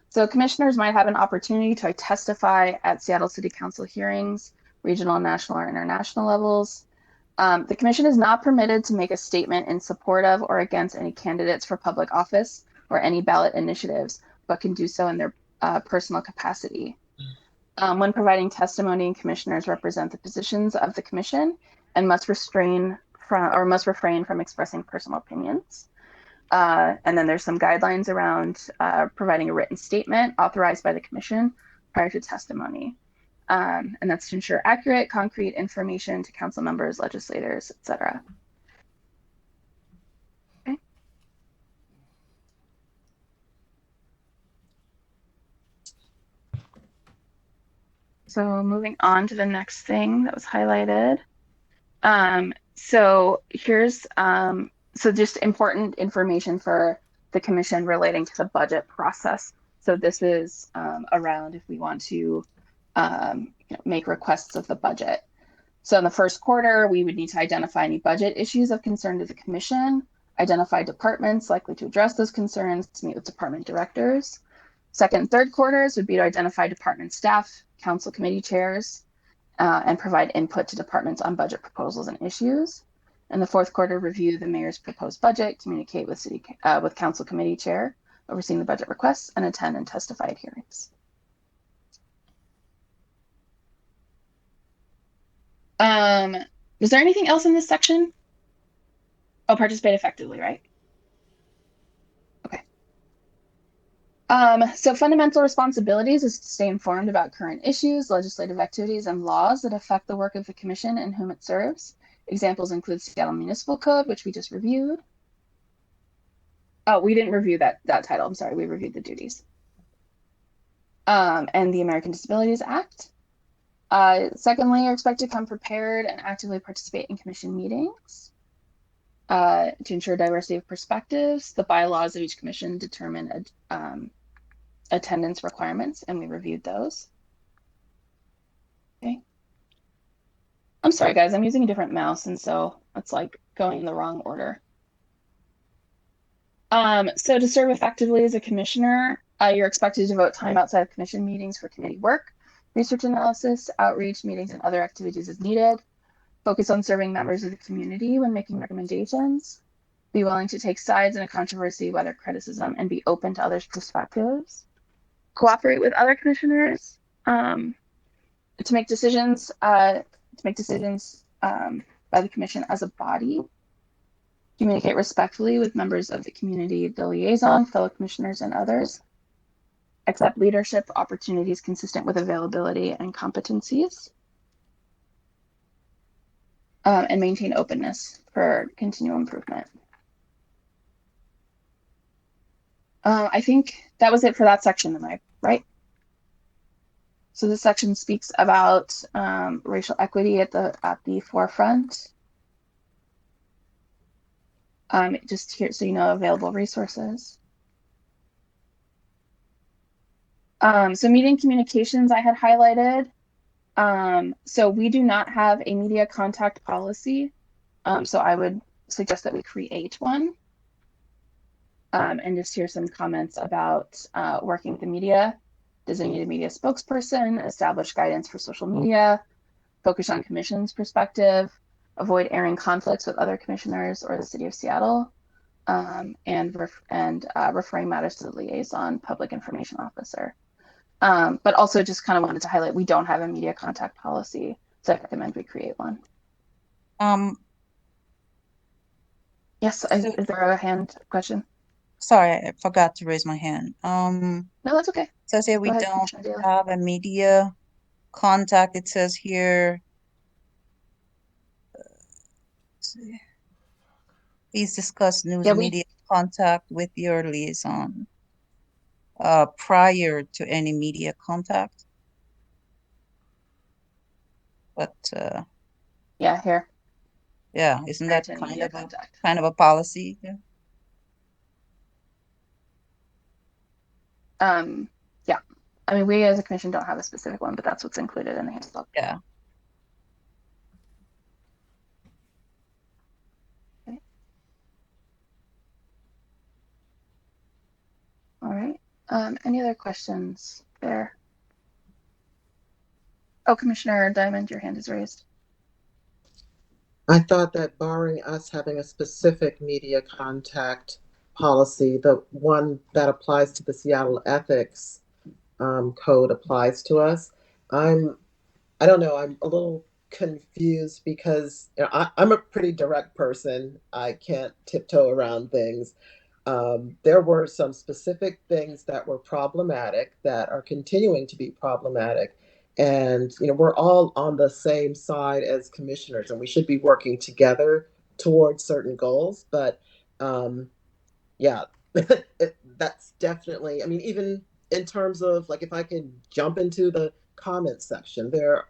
So commissioners might have an opportunity to testify at Seattle City Council hearings, regional, national, or international levels. The commission is not permitted to make a statement in support of or against any candidates for public office or any ballot initiatives, but can do so in their personal capacity. When providing testimony, commissioners represent the positions of the commission and must refrain from expressing personal opinions. And then there's some guidelines around providing a written statement authorized by the commission prior to testimony. And that's to ensure accurate, concrete information to council members, legislators, etc. Okay. So moving on to the next thing that was highlighted. So here's so just important information for the commission relating to the budget process. So this is around if we want to make requests of the budget. So in the first quarter, we would need to identify any budget issues of concern to the commission, identify departments likely to address those concerns, to meet with department directors. Second and third quarters would be to identify department staff, council committee chairs, and provide input to departments on budget proposals and issues. In the fourth quarter, review the mayor's proposed budget, communicate with with council committee chair overseeing the budget requests, and attend and testify at hearings. Was there anything else in this section? Oh, participate effectively, right? Okay. So fundamental responsibilities is to stay informed about current issues, legislative activities, and laws that affect the work of the commission and whom it serves. Examples include Seattle Municipal Code, which we just reviewed. Oh, we didn't review that title. I'm sorry, we reviewed the duties. And the American Disabilities Act. Secondly, you're expected to come prepared and actively participate in commission meetings. To ensure diversity of perspectives, the bylaws of each commission determine attendance requirements, and we reviewed those. Okay. I'm sorry, guys, I'm using a different mouse, and so it's like going in the wrong order. So to serve effectively as a commissioner, you're expected to devote time outside of commission meetings for committee work, research analysis, outreach, meetings, and other activities as needed. Focus on serving members of the community when making recommendations. Be willing to take sides in a controversy, whether criticism, and be open to others' perspectives. Cooperate with other commissioners to make decisions. By the commission as a body. Communicate respectfully with members of the community, the liaison, fellow commissioners, and others. Accept leadership opportunities consistent with availability and competencies. And maintain openness for continual improvement. I think that was it for that section, am I right? So this section speaks about racial equity at the forefront. Just here, so you know, available resources. So meeting communications I had highlighted. So we do not have a media contact policy. So I would suggest that we create one. And just hear some comments about working with the media, designate a media spokesperson, establish guidance for social media, focus on commission's perspective, avoid airing conflicts with other commissioners or the city of Seattle, and referring matters to the liaison public information officer. But also just kind of wanted to highlight, we don't have a media contact policy, so I recommend we create one. Yes, is there a hand question? Sorry, I forgot to raise my hand. No, that's okay. It says here we Go ahead, don't Commissioner Daly. have a media contact. It says here, please discuss news media contact with your liaison prior to any media contact. But yeah, here. Yeah, isn't that Prior to kind media of contact. kind of a policy? Yeah. Yeah. I mean, we as a commission don't have a specific one, but that's what's included in the handbook. Yeah. Okay. All right. Any other questions there? Oh, Commissioner Diamond, your hand is raised. I thought that barring us having a specific media contact policy, the one that applies to the Seattle Ethics Code applies to us. I don't know, I'm a little confused because I'm a pretty direct person. I can't tiptoe around things. There were some specific things that were problematic that are continuing to be problematic. And, we're all on the same side as commissioners, and we should be working together towards certain goals. But yeah, that's definitely, I mean, even in terms of like, if I can jump into the comments section, there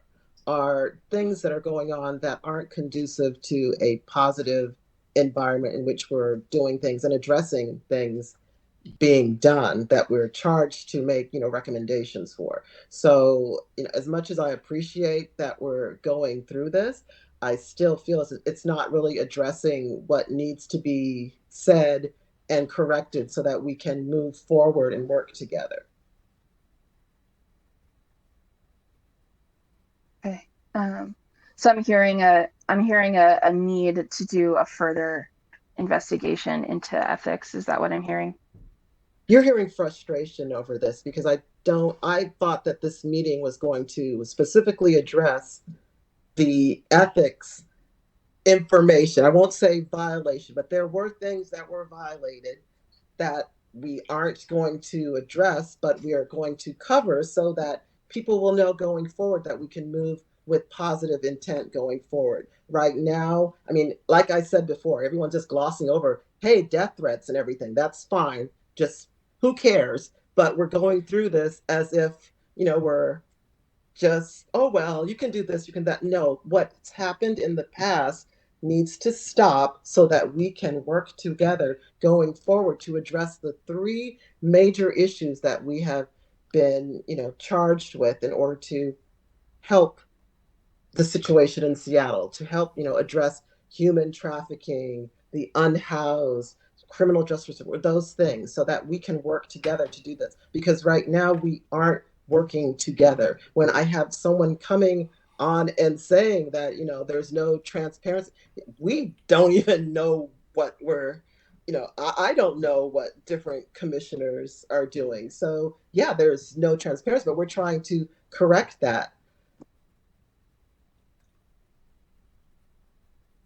are things that are going on that aren't conducive to a positive environment in which we're doing things and addressing things being done that we're charged to make, recommendations for. So, as much as I appreciate that we're going through this, I still feel it's not really addressing what needs to be said and corrected so that we can move forward and work together. Okay. So I'm hearing a need to do a further investigation into ethics. Is that what I'm hearing? You're hearing frustration over this because I thought that this meeting was going to specifically address the ethics information. I won't say violation, but there were things that were violated that we aren't going to address, but we are going to cover so that people will know going forward that we can move with positive intent going forward. Right now, I mean, like I said before, everyone's just glossing over, hey, death threats and everything. That's fine. Just who cares? But we're going through this as if, we're just, oh, well, you can do this, you can that. No, what's happened in the past needs to stop so that we can work together going forward to address the three major issues that we have been, charged with in order to help the situation in Seattle, to help, address human trafficking, the unhoused, criminal justice, those things, so that we can work together to do this. Because right now we aren't working together. When I have someone coming on and saying that, there's no transparency, we don't even know what we're, I don't know what different commissioners are doing. So yeah, there's no transparency, but we're trying to correct that.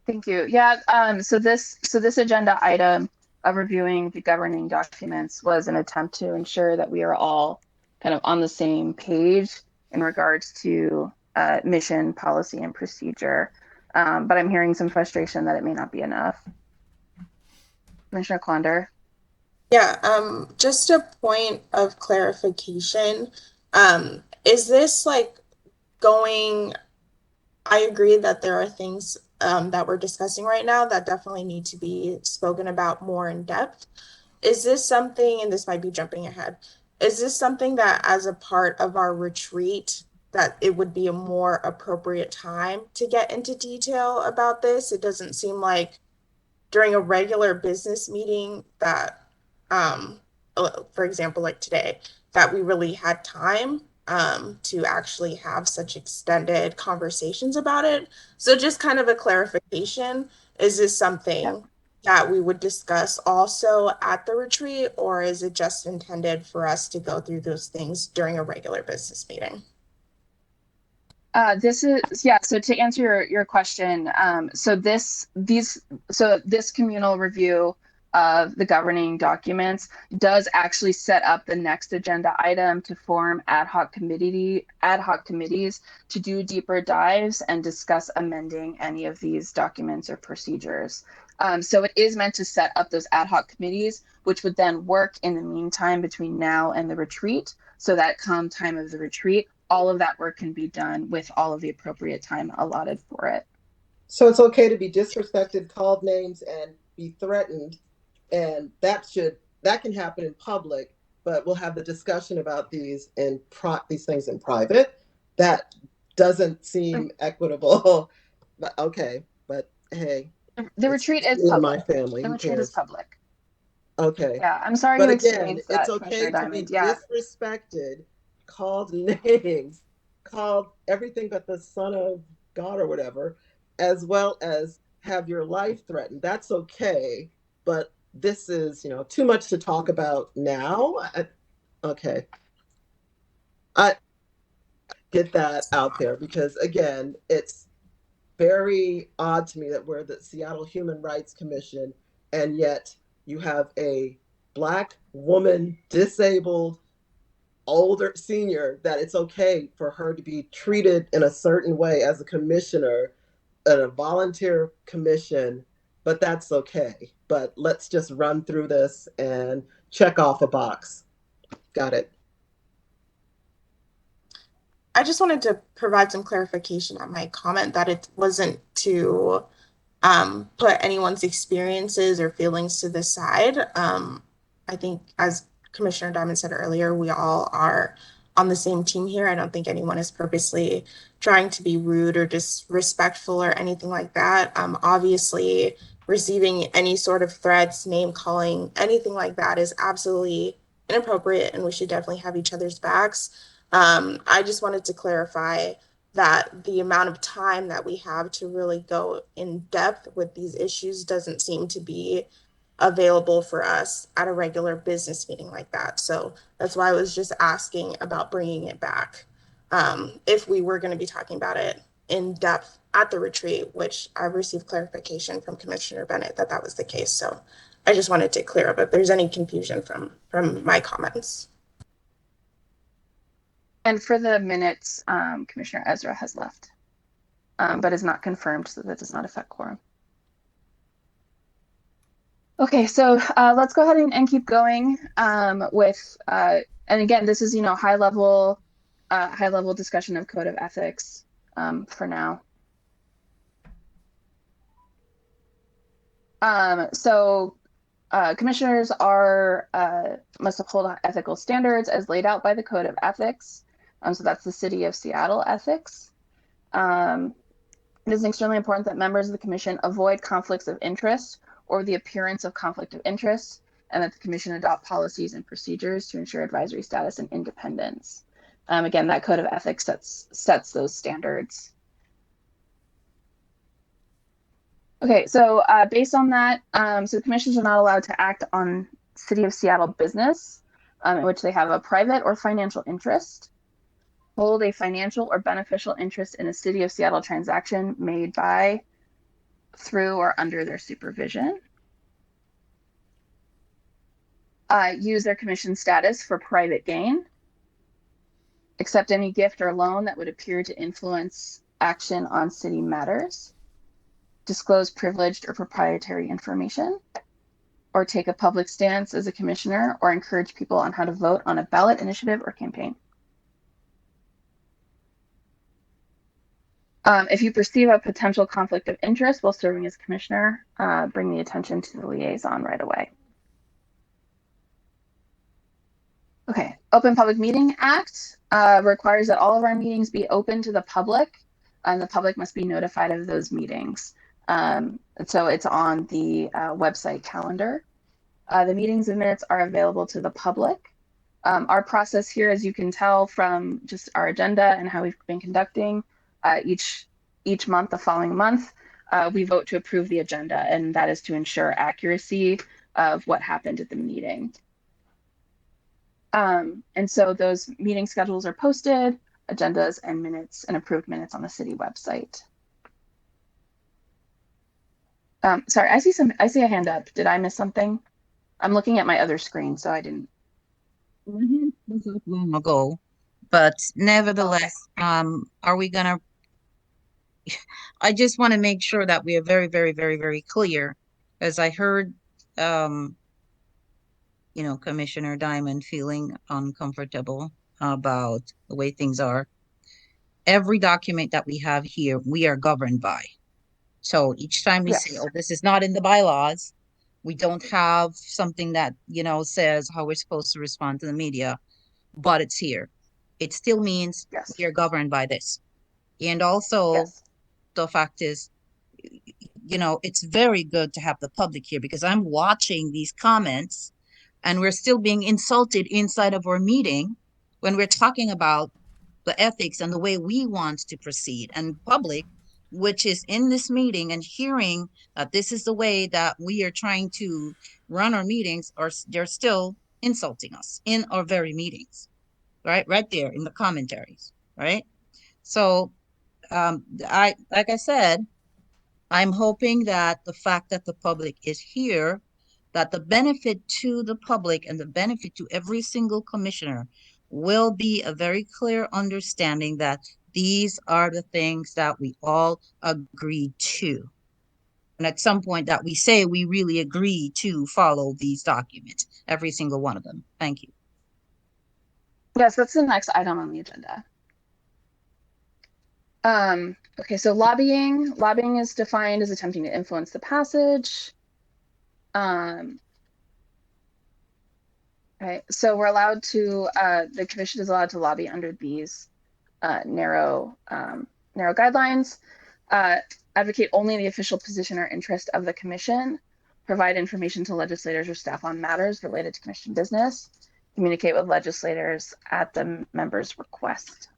Thank you. Yeah. So this agenda item of reviewing the governing documents was an attempt to ensure that we are all kind of on the same page in regards to mission, policy, and procedure. But I'm hearing some frustration that it may not be enough. Commissioner Quander. Yeah, just a point of clarification. Is this like going, I agree that there are things that we're discussing right now that definitely need to be spoken about more in depth. Is this something, and this might be jumping ahead, is this something that as a part of our retreat, that it would be a more appropriate time to get into detail about this? It doesn't seem like during a regular business meeting that, for example, like today, that we really had time to actually have such extended conversations about it. So just kind of a clarification, is this something that we would discuss also at the retreat, or is it just intended for us to go through those things during a regular business meeting? So to answer your question, so this communal review of the governing documents does actually set up the next agenda item to form ad hoc committees to do deeper dives and discuss amending any of these documents or procedures. So it is meant to set up those ad hoc committees, which would then work in the meantime between now and the retreat, so that come time of the retreat, all of that work can be done with all of the appropriate time allotted for it. So it's okay to be disrespected, called names, and be threatened, and that can happen in public, but we'll have the discussion about these things in private. That doesn't seem equitable. But okay, but hey, the retreat is public. My family. The retreat is public. Okay. Yeah, I'm sorry but you again, experienced it's that, okay to be Yeah. disrespected, called names, called everything but the son of God or whatever, as well as have your life threatened. That's okay, but this is, too much to talk about now. Okay. I get that out there because, again, it's very odd to me that we're the Seattle Human Rights Commission, and yet, you have a Black woman, disabled, older senior, that it's okay for her to be treated in a certain way as a commissioner in a volunteer commission, but that's okay. But let's just run through this and check off a box. Got it. I just wanted to provide some clarification on my comment that it wasn't to put anyone's experiences or feelings to the side. I think, as Commissioner Diamond said earlier, we all are on the same team here. I don't think anyone is purposely trying to be rude or disrespectful or anything like that. Obviously, receiving any sort of threats, name calling, anything like that is absolutely inappropriate, and we should definitely have each other's backs. I just wanted to clarify that the amount of time that we have to really go in depth with these issues doesn't seem to be available for us at a regular business meeting like that. So that's why I was just asking about bringing it back. If we were going to be talking about it in depth at the retreat, which I received clarification from Commissioner Bennett that that was the case. So I just wanted to clear up if there's any confusion from my comments. And for the minutes, Commissioner Ezra has left, but is not confirmed, so that does not affect quorum. Okay, so let's go ahead and keep going with, and again, this is, high level discussion of code of ethics for now. Commissioners must uphold ethical standards as laid out by the Code of Ethics. So that's the City of Seattle ethics. It is extremely important that members of the commission avoid conflicts of interest or the appearance of conflict of interest, and that the commission adopt policies and procedures to ensure advisory status and independence. Again, that Code of Ethics sets those standards. Okay, so based on that, so commissions are not allowed to act on City of Seattle business in which they have a private or financial interest, hold a financial or beneficial interest in a City of Seattle transaction made by, through, or under their supervision, use their commission status for private gain, accept any gift or loan that would appear to influence action on city matters, disclose privileged or proprietary information, or take a public stance as a commissioner or encourage people on how to vote on a ballot initiative or campaign. If you perceive a potential conflict of interest while serving as commissioner, bring the attention to the liaison right away. Okay, Open Public Meeting Act requires that all of our meetings be open to the public, and the public must be notified of those meetings. So it's on the website calendar. The meetings and minutes are available to the public. Our process here, as you can tell from just our agenda and how we've been conducting, each month, the following month, we vote to approve the agenda, and that is to ensure accuracy of what happened at the meeting. And so those meeting schedules are posted, agendas and minutes and approved minutes on the city website. Sorry, I see a hand up. Did I miss something? I'm looking at my other screen, so I didn't. Long ago, but nevertheless, are we gonna? I just want to make sure that we are very, very, very, very clear, as I heard, Commissioner Diamond feeling uncomfortable about the way things are. Every document that we have here, we are governed by. So each time we say, oh, this is not in the bylaws, we don't have something that, says how we're supposed to respond to the media, but it's here. It still means we are governed by this. And also, the fact is, it's very good to have the public here, because I'm watching these comments and we're still being insulted inside of our meeting when we're talking about the ethics and the way we want to proceed. And public, which is in this meeting and hearing that this is the way that we are trying to run our meetings, or they're still insulting us in our very meetings, right there in the commentaries, right? So like I said, I'm hoping that the fact that the public is here that the benefit to the public and the benefit to every single commissioner will be a very clear understanding that these are the things that we all agree to. And at some point that we say we really agree to follow these documents, every single one of them. Thank you. Yes, that's the next item on the agenda. Okay, so lobbying. Lobbying is defined as attempting to influence the passage. Okay, so we're allowed to, the commission is allowed to lobby under these narrow guidelines. Advocate only the official position or interest of the commission. Provide information to legislators or staff on matters related to commission business. Communicate with legislators at the member's request.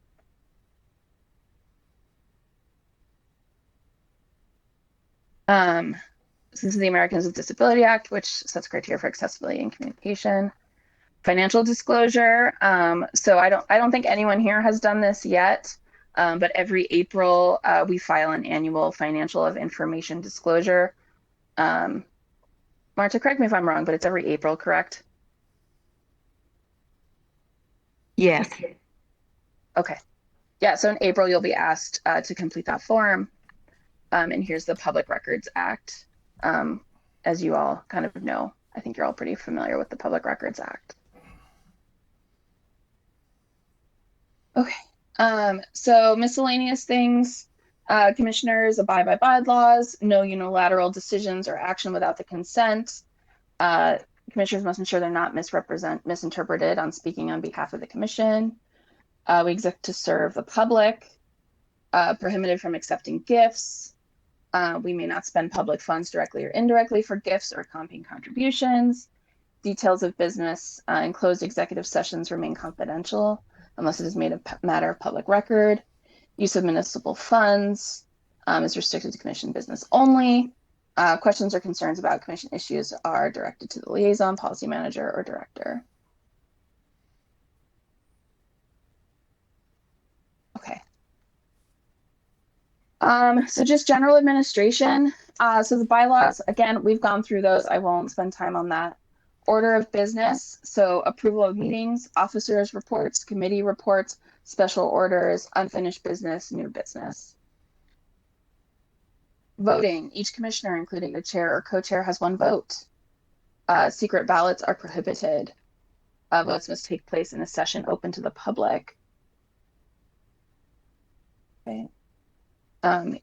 This is the Americans with Disability Act, which sets criteria for accessibility and communication. Financial disclosure. So I don't think anyone here has done this yet, but every April we file an annual financial of information disclosure. Marta, correct me if I'm wrong, but it's every April, correct? Yes. Okay. Yeah, so in April you'll be asked to complete that form. And here's the Public Records Act. As you all kind of know, I think you're all pretty familiar with the Public Records Act. Okay, so miscellaneous things. Commissioners abide by bylaws, no unilateral decisions or action without the consent. Commissioners must ensure they're not misinterpreted on speaking on behalf of the commission. We exist to serve the public, prohibited from accepting gifts. We may not spend public funds directly or indirectly for gifts or campaign contributions. Details of business in closed executive sessions remain confidential unless it is made a matter of public record. Use of municipal funds is restricted to commission business only. Questions or concerns about commission issues are directed to the liaison, policy manager, or director. Okay. So just general administration. So the bylaws, again, we've gone through those. I won't spend time on that. Order of business. So approval of meetings, officers' reports, committee reports, special orders, unfinished business, new business. Voting. Each commissioner, including the chair or co-chair, has one vote. Secret ballots are prohibited. Votes must take place in a session open to the public. Okay.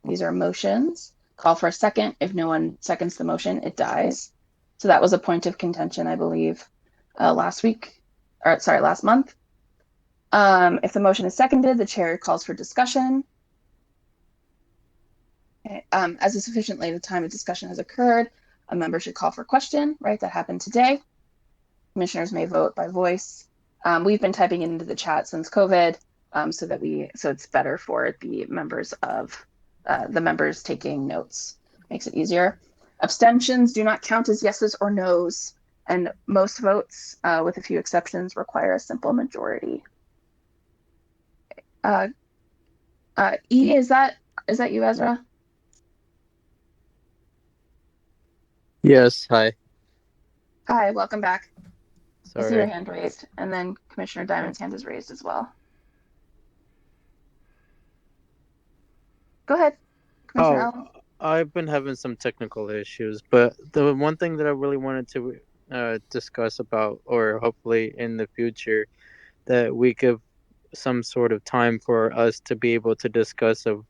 These are motions. Call for a second. If no one seconds the motion, it dies. So that was a point of contention, I believe, last month. If the motion is seconded, the chair calls for discussion. Okay. As a sufficient length of time of discussion has occurred, a member should call for question, right? That happened today. Commissioners may vote by voice. We've been typing it into the chat since COVID, so it's better for the members taking notes. Makes it easier. Abstentions do not count as yeses or nos, and most votes, with a few exceptions, require a simple majority. E, is that you, Ezra? Yes, hi. Hi, welcome back. I see your Sorry. hand raised, and then Commissioner Diamond's hand is raised as well. Go ahead, Commissioner Allen. I've been having some technical issues, but the one thing that I really wanted to discuss about, or hopefully in the future, that we give some sort of time for us to be able to discuss of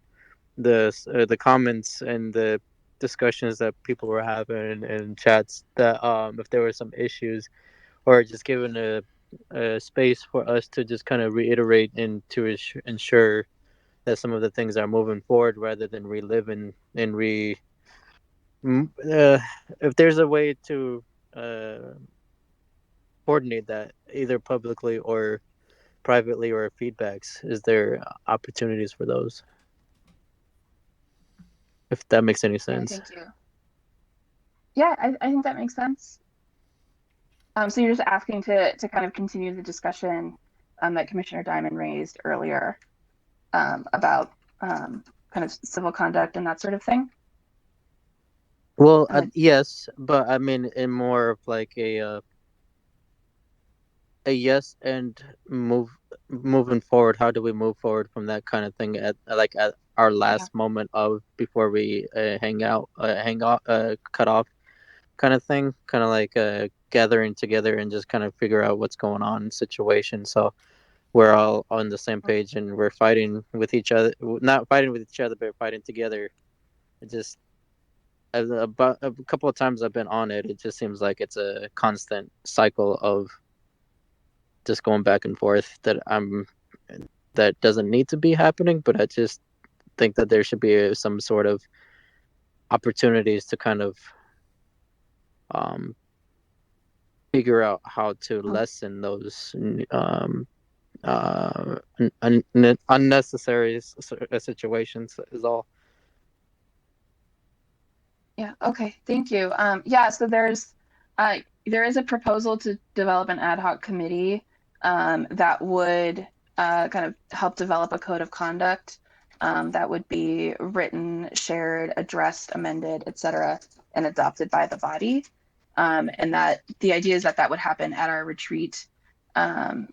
the comments and the discussions that people were having in chats, that if there were some issues, or just given a space for us to just kind of reiterate and to ensure that some of the things are moving forward rather than reliving and if there's a way to coordinate that either publicly or privately, or feedbacks, is there opportunities for those, if that makes any sense? Thank you. Yeah, I think that makes sense. So you're just asking to kind of continue the discussion that Commissioner Diamond raised earlier about kind of civil conduct and that sort of thing? Well, And yes, but I mean, in more of like a yes and moving forward. How do we move forward from that kind of thing at our yeah, last moment of before we hang out, cut off kind of thing, kind of like gathering together and just kind of figure out what's going on in situation. So we're all on the same page and we're fighting with each other, not fighting with each other, but fighting together. It just about a couple of times I've been on it, it just seems like it's a constant cycle of just going back and forth that doesn't need to be happening, but I just think that there should be some sort of opportunities to kind of um, figure out how to lessen those unnecessary situations is all. yeah, okay, thank you. Yeah, so there is a proposal to develop an ad hoc committee that would kind of help develop a code of conduct that would be written, shared, addressed, amended, etc., and adopted by the body. And that the idea is that that would happen at our retreat. And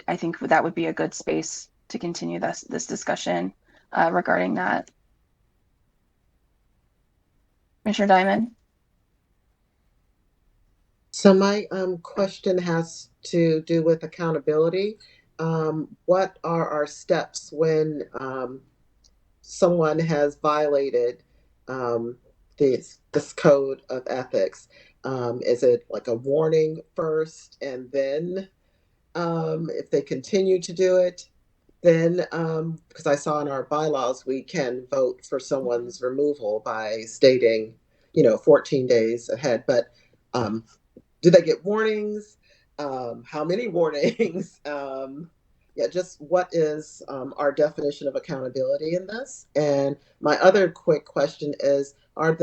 I think that would be a good space to continue this discussion regarding that. Commissioner Diamond? So my question has to do with accountability. What are our steps when someone has violated this code of ethics? Is it like a warning first, and then if they continue to do it, then because I saw in our bylaws we can vote for someone's removal by stating, 14 days ahead. But do they get warnings? How many warnings? Yeah, just what is our definition of accountability in this? And my other quick question is, are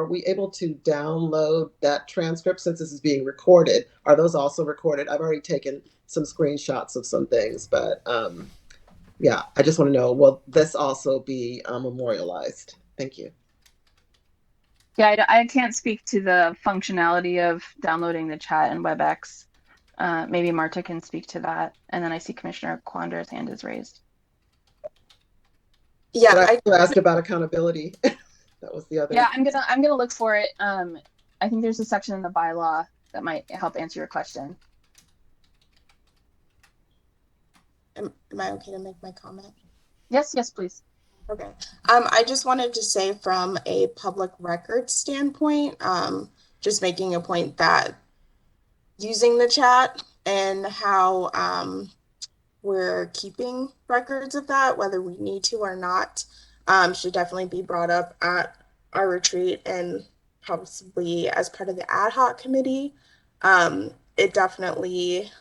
we able to download that transcript since this is being recorded? Are those also recorded? I've already taken some screenshots of some things, but yeah, I just want to know, will this also be memorialized? Thank you. Yeah, I can't speak to the functionality of downloading the chat in WebEx. Maybe Marta can speak to that. And then I see Commissioner Kwander's hand is raised. Yeah, But I asked about accountability. That was the other. Yeah, I'm gonna look for it. I think there's a section in the bylaw that might help answer your question. am I okay to make my comment? Yes, please. Okay. I just wanted to say from a public record standpoint, just making a point that using the chat and how we're keeping records of that, whether we need to or not, should definitely be brought up at our retreat and possibly as part of the ad hoc committee. It definitely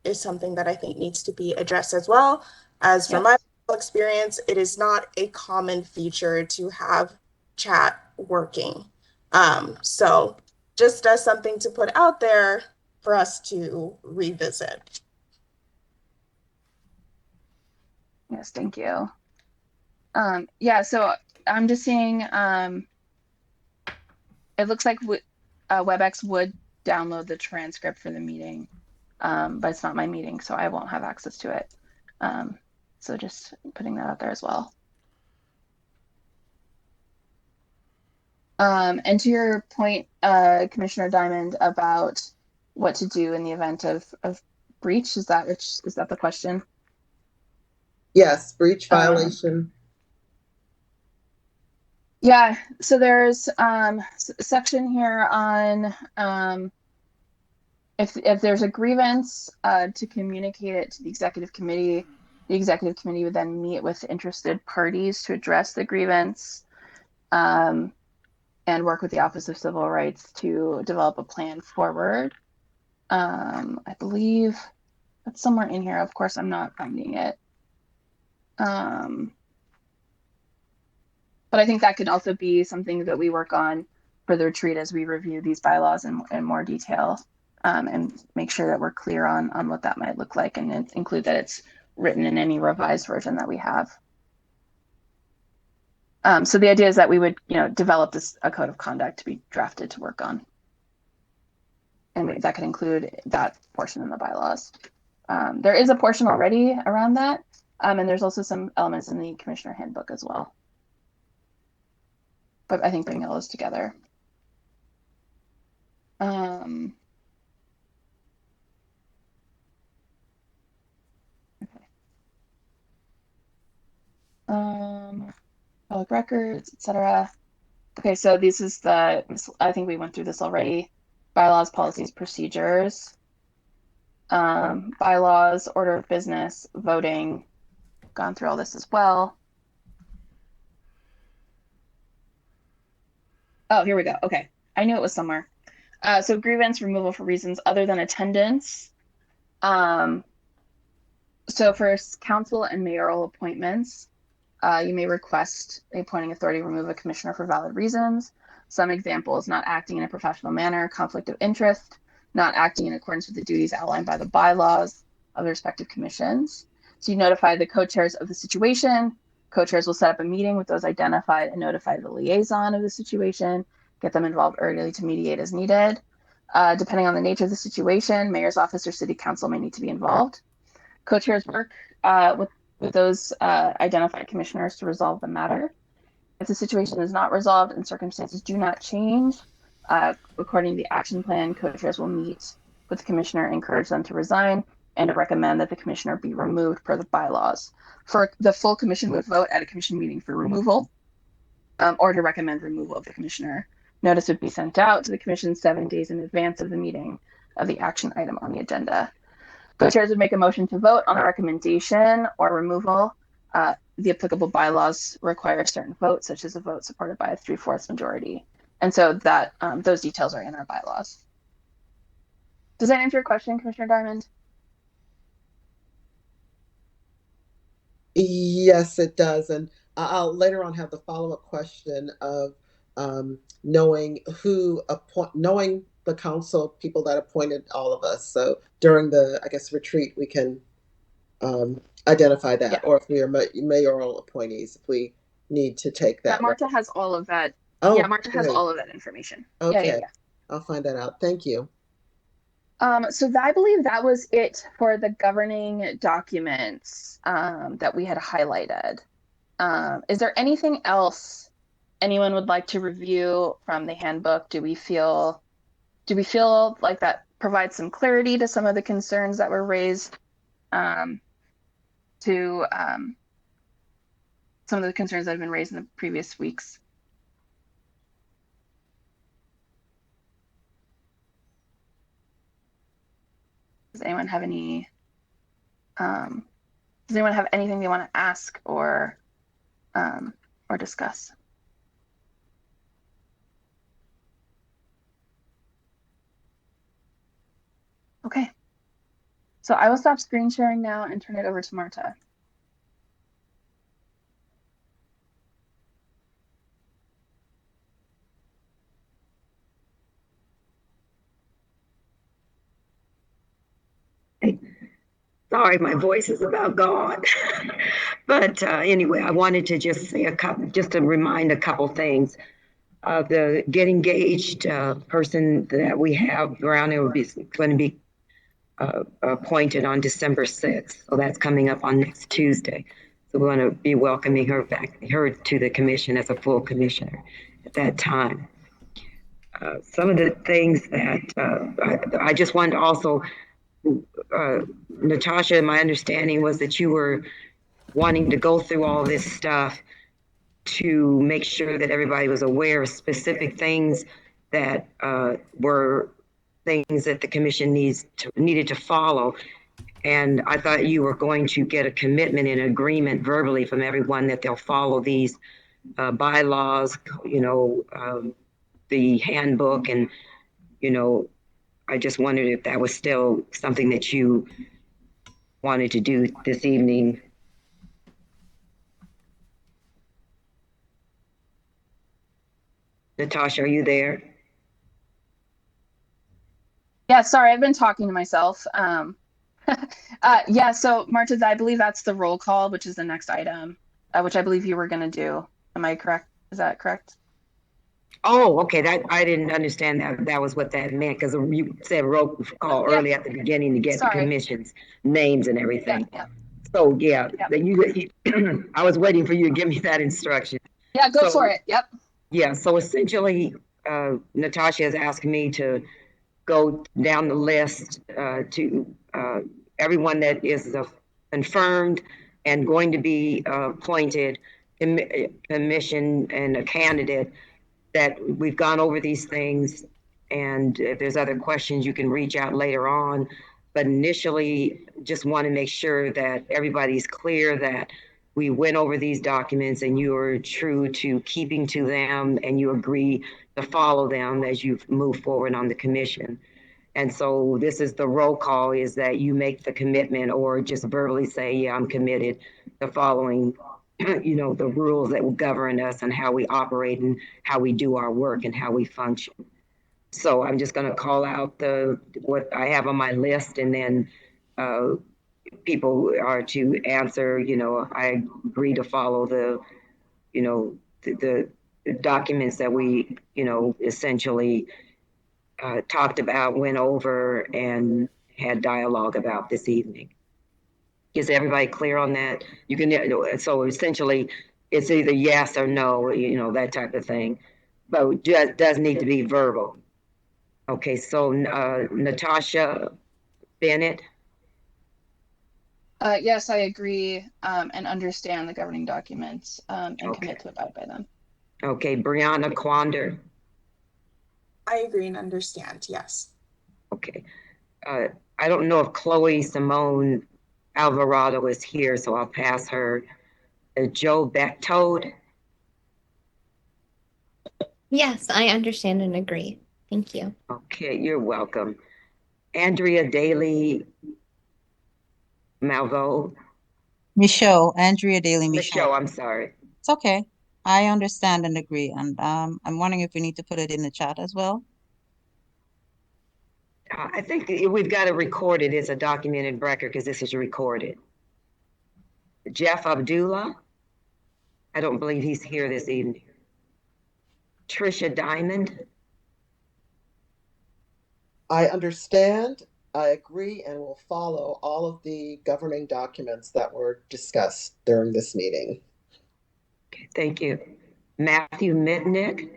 is something that I think needs to be addressed as well. As from my experience, it is not a common feature to have chat working. So just as something to put out there for us to revisit. Yes, thank you. Yeah, so I'm just seeing it looks like WebEx would download the transcript for the meeting, but it's not my meeting, so I won't have access to it. So just putting that out there as well. And to your point, Commissioner Diamond, about what to do in the event of breach, is that the question? Yes, breach, violation. Yeah, so there's a section here on if there's a grievance, to communicate it to the executive committee. The executive committee would then meet with interested parties to address the grievance, and work with the Office of Civil Rights to develop a plan forward. I believe that's somewhere in here. Of course, I'm not finding it. But I think that could also be something that we work on for the retreat as we review these bylaws in more detail, and make sure that we're clear on what that might look like, and include that it's written in any revised version that we have. So the idea is that we would, develop a code of conduct to be drafted to work on. And that could include that portion in the bylaws. There is a portion already around that. And there's also some elements in the commissioner handbook as well. But I think bringing all those together. Okay. Public records, etc. Okay, so I think we went through this already. Bylaws, policies, procedures, bylaws, order of business, voting, gone through all this as well. Oh, here we go. Okay, I knew it was somewhere. So grievance removal for reasons other than attendance. So for council and mayoral appointments, you may request the appointing authority remove a commissioner for valid reasons. Some examples: not acting in a professional manner, conflict of interest, not acting in accordance with the duties outlined by the bylaws of the respective commissions. So you notify the co-chairs of the situation. Co-chairs will set up a meeting with those identified and notify the liaison of the situation, get them involved early to mediate as needed. Depending on the nature of the situation, mayor's office or city council may need to be involved. Co-chairs work with those identified commissioners to resolve the matter. If the situation is not resolved and circumstances do not change, according to the action plan, co-chairs will meet with the commissioner, encourage them to resign, and to recommend that the commissioner be removed per the bylaws. For the full commission would vote at a commission meeting for removal, or to recommend removal of the commissioner. Notice would be sent out to the commission 7 days in advance of the meeting of the action item on the agenda. Co-chairs would make a motion to vote on the recommendation or removal. The applicable bylaws require certain votes, such as a vote supported by a 3/4 majority. And so that those details are in our bylaws. Does that answer your question, Commissioner Diamond? Yes, it does. And I'll later on have the follow-up question of knowing knowing the council people that appointed all of us. So during the, I guess, retreat, we can identify that, yeah. Or if we are mayoral appointees, if we need to take that. Yeah, Marta has all of that. Oh, yeah, Marta has all of that information. Okay, yeah. I'll find that out. Thank you. So I believe that was it for the governing documents that we had highlighted. Is there anything else anyone would like to review from the handbook? Do we feel like that provides some clarity to some of the concerns that were raised, to some of the concerns that have been raised in the previous weeks? Does anyone have any? Does anyone have anything they want to ask or discuss? Okay. So I will stop screen sharing now and turn it over to Marta. Sorry, my voice is about gone. But anyway, I wanted to just say just to remind a couple things. The Get Engaged person that we have around there is going to be appointed on December 6th. So that's coming up on next Tuesday. So we're going to be welcoming her to the commission as a full commissioner at that time. Some of the things that I just wanted to also, Natasha, my understanding was that you were wanting to go through all this stuff to make sure that everybody was aware of specific things that were things that the commission needed to follow. And I thought you were going to get a commitment and agreement verbally from everyone that they'll follow these bylaws, the handbook, and, I just wondered if that was still something that you wanted to do this evening. Natasha, are you there? Yeah, sorry, I've been talking to myself. Yeah, so Marta, I believe that's the roll call, which is the next item, which I believe you were going to do. Am I correct? Is that correct? Oh, okay, that, I didn't understand that, that was what that meant, because you said roll call Yeah. early at the beginning to get the Sorry. commission's names and Yeah, everything. yeah. So, yeah, Yep. that you, I was waiting for you to give me that instruction. Yeah, go So- for it. Yep. Yeah, so essentially, Natasha has asked me to go down the list to everyone that is confirmed and going to be appointed commission and a candidate, that we've gone over these things. And if there's other questions, you can reach out later on. But initially, just want to make sure that everybody's clear that we went over these documents and you are true to keeping to them and you agree to follow them as you move forward on the commission. And so this is the roll call, is that you make the commitment or just verbally say, yeah, I'm committed to following, you know, the rules that will govern us and how we operate and how we do our work and how we function. So I'm just going to call out what I have on my list, and then people are to answer, you know, I agree to follow you know, the documents that we, you know, essentially talked about, went over, and had dialogue about this evening. Is everybody clear on that? You can, so essentially, it's either yes or no, you know, that type of thing, but it does need to be verbal. Okay, so Natasha Bennett. Yes, I agree and understand the governing documents and commit to abide by them. Okay, Brianna Quander. I agree and understand, yes. Okay. I don't know if Chloe Simone Alvarado is here, so I'll pass her. Joe Bechtode. Yes, I understand and agree. Thank you. Okay, you're welcome. Andrea Daly Malvo. Michaud, Andrea Daly Michaud. Michelle, I'm sorry. It's okay. I understand and agree. And I'm wondering if we need to put it in the chat as well. I think we've got to record it as a documented record because this is recorded. Jeff Abdullah. I don't believe he's here this evening. Trisha Diamond. I understand, I agree, and will follow all of the governing documents that were discussed during this meeting. Okay, thank you. Matthew Mitnick.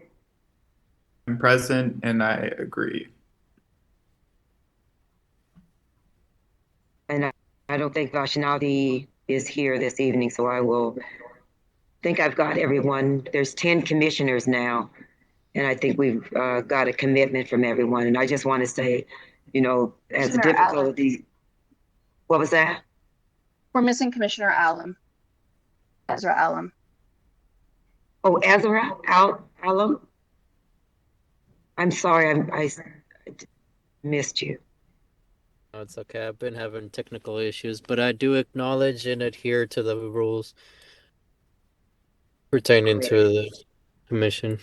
I'm present and I agree. And I don't think Vaishnavi is here this evening, so I will think I've got everyone. There's 10 commissioners now, and I think we've got a commitment from everyone. And I just want to say, you know, as Commissioner difficult Allen. as these, what was that? We're missing Commissioner Allen. Ezra Allen. Oh, Ezra Alum. I'm sorry, I missed you. No, it's okay. I've been having technical issues, but I do acknowledge and adhere to the rules pertaining to the commission.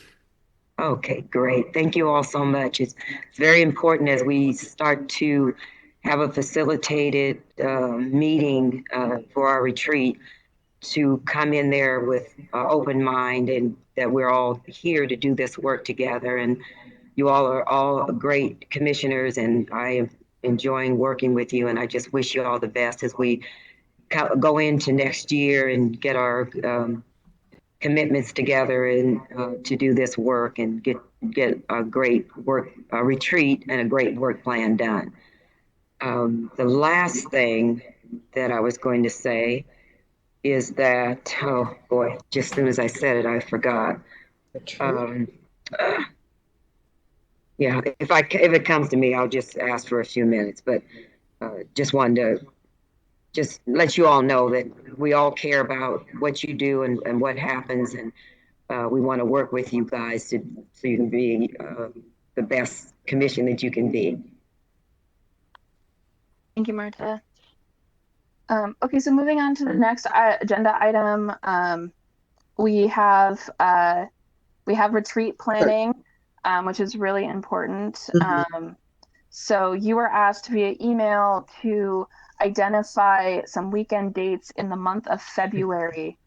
Okay, great. Thank you all so much. It's very important as we start to have a facilitated meeting for our retreat to come in there with an open mind, and that we're all here to do this work together. And you all are all great commissioners, and I am enjoying working with you. And I just wish you all the best as we go into next year and get our commitments together and to do this work and get a great work retreat and a great work plan done. The last thing that I was going to say is that, oh boy, just as soon as I said it, I forgot. Yeah, if it comes to me, I'll just ask for a few minutes, but just wanted to just let you all know that we all care about what you do and what happens, and we want to work with you guys so you can be the best commission that you can be. Thank you, Marta. Okay, so moving on to the next agenda item, we have retreat planning, which is really important. So you were asked via email to identify some weekend dates in the month of February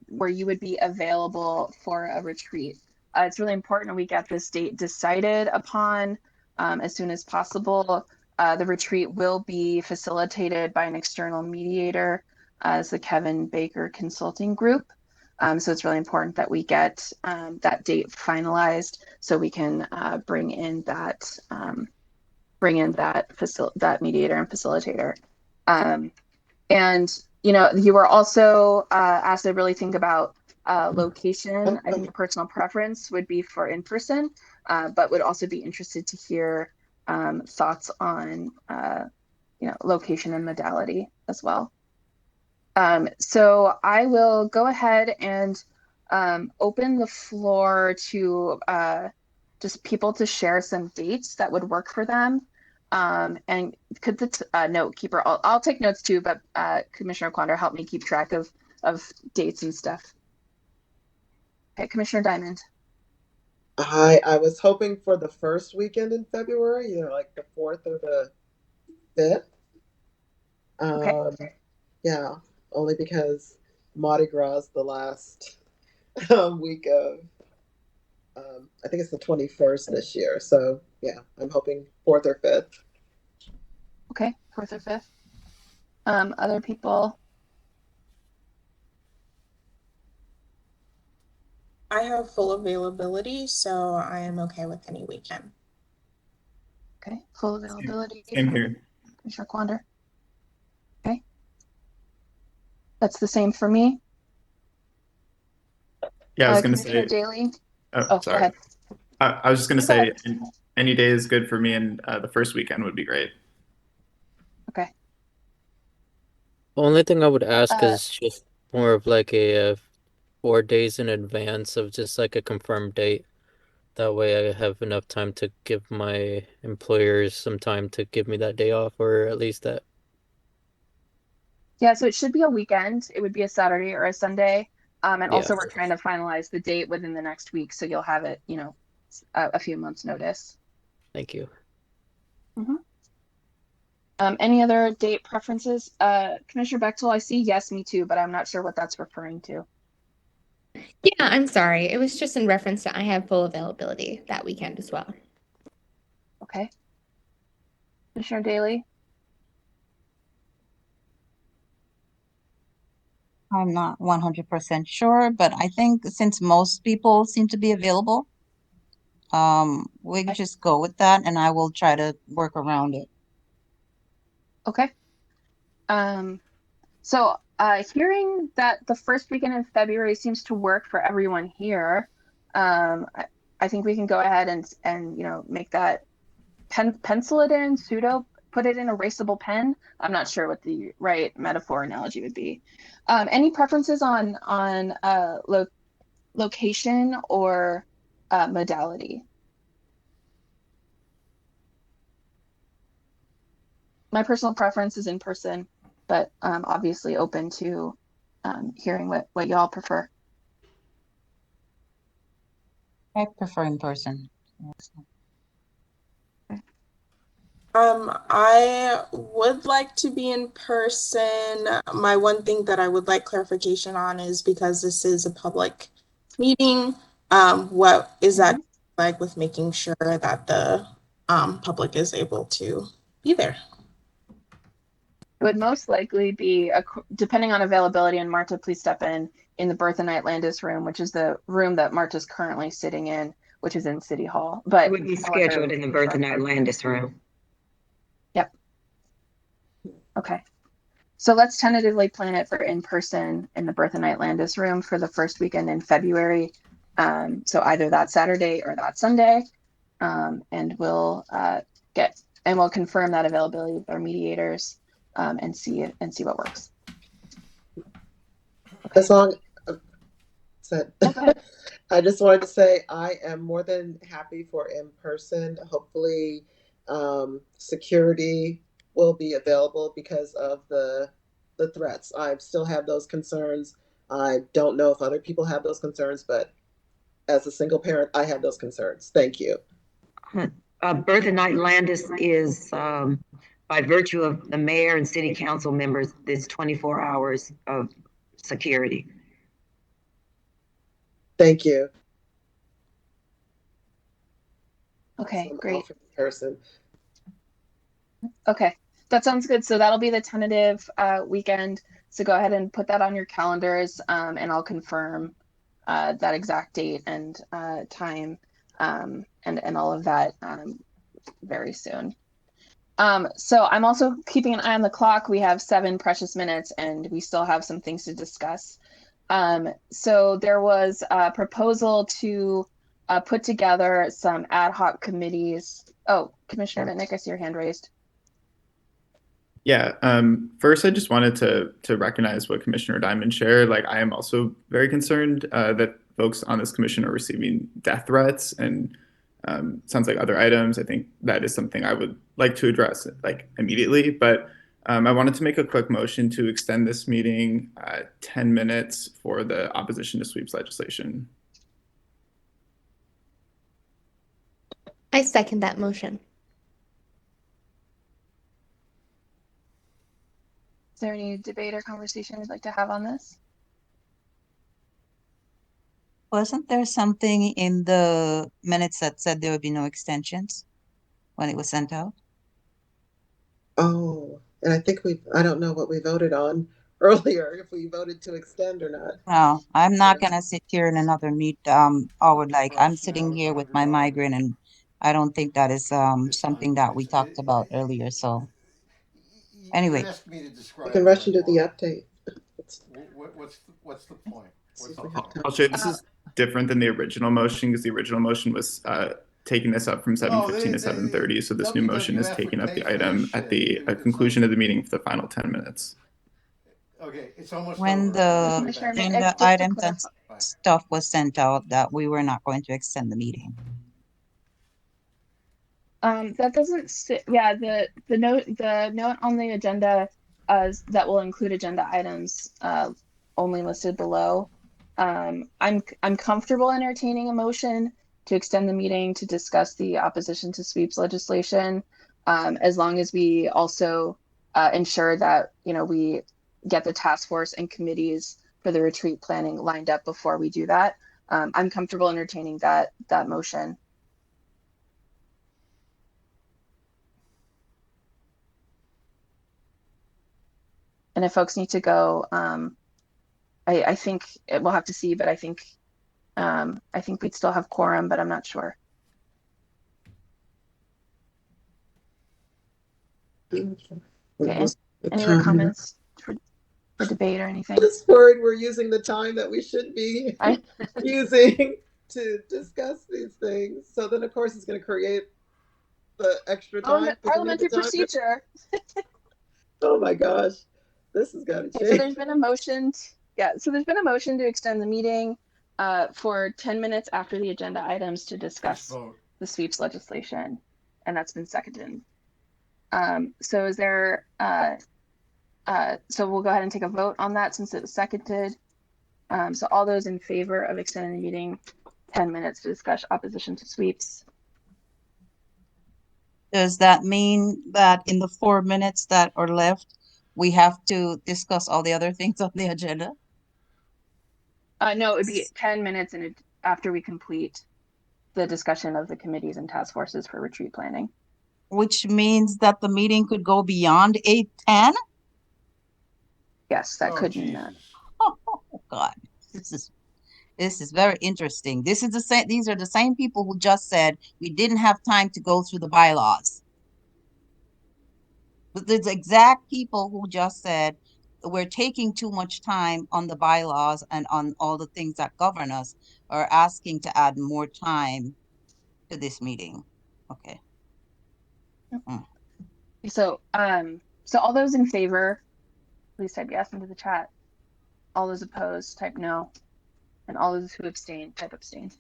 where you would be available for a retreat. It's really important we get this date decided upon as soon as possible. The retreat will be facilitated by an external mediator as the Kevin Baker Consulting Group. So it's really important that we get that date finalized so we can bring in that that mediator and facilitator. And you were also asked to really think about location. I think personal preference would be for in person, but would also be interested to hear thoughts on location and modality as well. So I will go ahead and open the floor to just people to share some dates that would work for them. And could the note keeper, I'll take notes too, but Commissioner Quander, help me keep track of dates and stuff. Okay, Commissioner Diamond. I was hoping for the first weekend in February, like the 4th or the 5th. Okay. Yeah, only because Mardi Gras is the last week of, I think it's the 21st this year. So yeah, I'm hoping 4th or 5th. Okay, 4th or 5th. Other people? I have full availability, so I am okay with any weekend. Okay, full availability. Same here. Commissioner Quander. Okay. That's the same for me. Yeah, I was going to Commissioner say. Daly. Oh, sorry. Go ahead. I was just going to say any day is good for me, and the first weekend would be great. Okay. The only thing I would ask is just more of like a 4 days in advance of just like a confirmed date. That way I have enough time to give my employers some time to give me that day off, or at least that. Yeah, so it should be a weekend. It would be a Saturday or a Sunday. And Yeah. also we're trying to finalize the date within the next week, so you'll have it, a few months notice. Thank you. Any other date preferences? Commissioner Bechtel, I see yes, me too, but I'm not sure what that's referring to. Yeah, I'm sorry. It was just in reference to I have full availability that weekend as well. Okay. Commissioner Daly? I'm not 100% sure, but I think since most people seem to be available, we can just go with that and I will try to work around it. Okay. So hearing that the first weekend in February seems to work for everyone here, I think we can go ahead and make that pencil it in, put it in erasable pen. I'm not sure what the right metaphor analogy would be. Any preferences on location or modality? My personal preference is in person, but obviously open to hearing what y'all prefer. I prefer in person. I would like to be in person. My one thing that I would like clarification on is because this is a public meeting, what is that like with making sure that the public is able to be there? It would most likely be, depending on availability, and Marta, please step in the Bertha Knight Landis room, which is the room that Marta's currently sitting in, which is in City Hall. But It would be scheduled in the Bertha Knight Landis room. Yep. Okay. So let's tentatively plan it for in person in the Bertha Knight Landis room for the first weekend in February. So either that Saturday or that Sunday. And we'll we'll confirm that availability with our mediators and see what works. Okay. As long I just wanted to say I am more than happy for in person. Hopefully security will be available because of the threats. I still have those concerns. I don't know if other people have those concerns, but as a single parent, I have those concerns. Thank you. Bertha Knight Landis is, by virtue of the mayor and city council members, there's 24 hours of security. Thank you. Okay, So I'm great. off in person. Okay, that sounds good. So that'll be the tentative weekend. So go ahead and put that on your calendars, and I'll confirm that exact date and time, and all of that very soon. So I'm also keeping an eye on the clock. We have 7 precious minutes, and we still have some things to discuss. So there was a proposal to put together some ad hoc committees. Oh, Commissioner Mitnick, I see your hand raised. Yeah. First, I just wanted to recognize what Commissioner Diamond shared. Like, I am also very concerned that folks on this commission are receiving death threats, and sounds like other items. I think that is something I would like to address like immediately. But I wanted to make a quick motion to extend this meeting 10 minutes for the opposition to sweeps legislation. I second that motion. Is there any debate or conversation you'd like to have on this? Wasn't there something in the minutes that said there would be no extensions when it was sent out? Oh, and I think I don't know what we voted on earlier, if we voted to extend or not. No, I'm not gonna sit here in another I'm sitting here with my migraine, and I don't think that is something that we talked about earlier, so. Anyway. You asked me to describe. We can rush into the update. What's the point? I'll show you, this is different than the original motion, because the original motion was taking this up from 7:15 to 7:30. So this new motion is taking up the item at the conclusion of the meeting for the final 10 minutes. Okay, it's almost When over. the Commissioner Mitnick, agenda just to items and clarify. stuff was sent out, that we were not going to extend the meeting. That doesn't sit, yeah, the note on the agenda that will include agenda items only listed below. I'm comfortable entertaining a motion to extend the meeting to discuss the opposition to sweeps legislation, as long as we also ensure that, you know, we get the task force and committees for the retreat planning lined up before we do that. I'm comfortable entertaining that motion. And if folks need to go, I think we'll have to see, but I think we'd still have quorum, but I'm not sure. Okay. Any other comments for debate or anything? I'm just worried we're using the time that we should be using to discuss these things. So then, of course, it's going to create the extra time. Parliamentary procedure. Oh my gosh. This has got to change. So there's been a motion. So there's been a motion to extend the meeting for 10 minutes after the agenda items to discuss the sweeps legislation, and that's been seconded. So is there? So we'll go ahead and take a vote on that since it was seconded. So all those in favor of extending the meeting 10 minutes to discuss opposition to sweeps. Does that mean that in the 4 minutes that are left, we have to discuss all the other things on the agenda? No, it would be 10 minutes after we complete the discussion of the committees and task forces for retreat planning. Which means that the meeting could go beyond 8:10? Yes, that could mean that. Oh God, this is very interesting. These are the same people who just said we didn't have time to go through the bylaws. But the exact people who just said we're taking too much time on the bylaws and on all the things that govern us are asking to add more time to this meeting. Okay. So all those in favor, please type yes into the chat. All those opposed, type no. And all those who abstain, type abstain.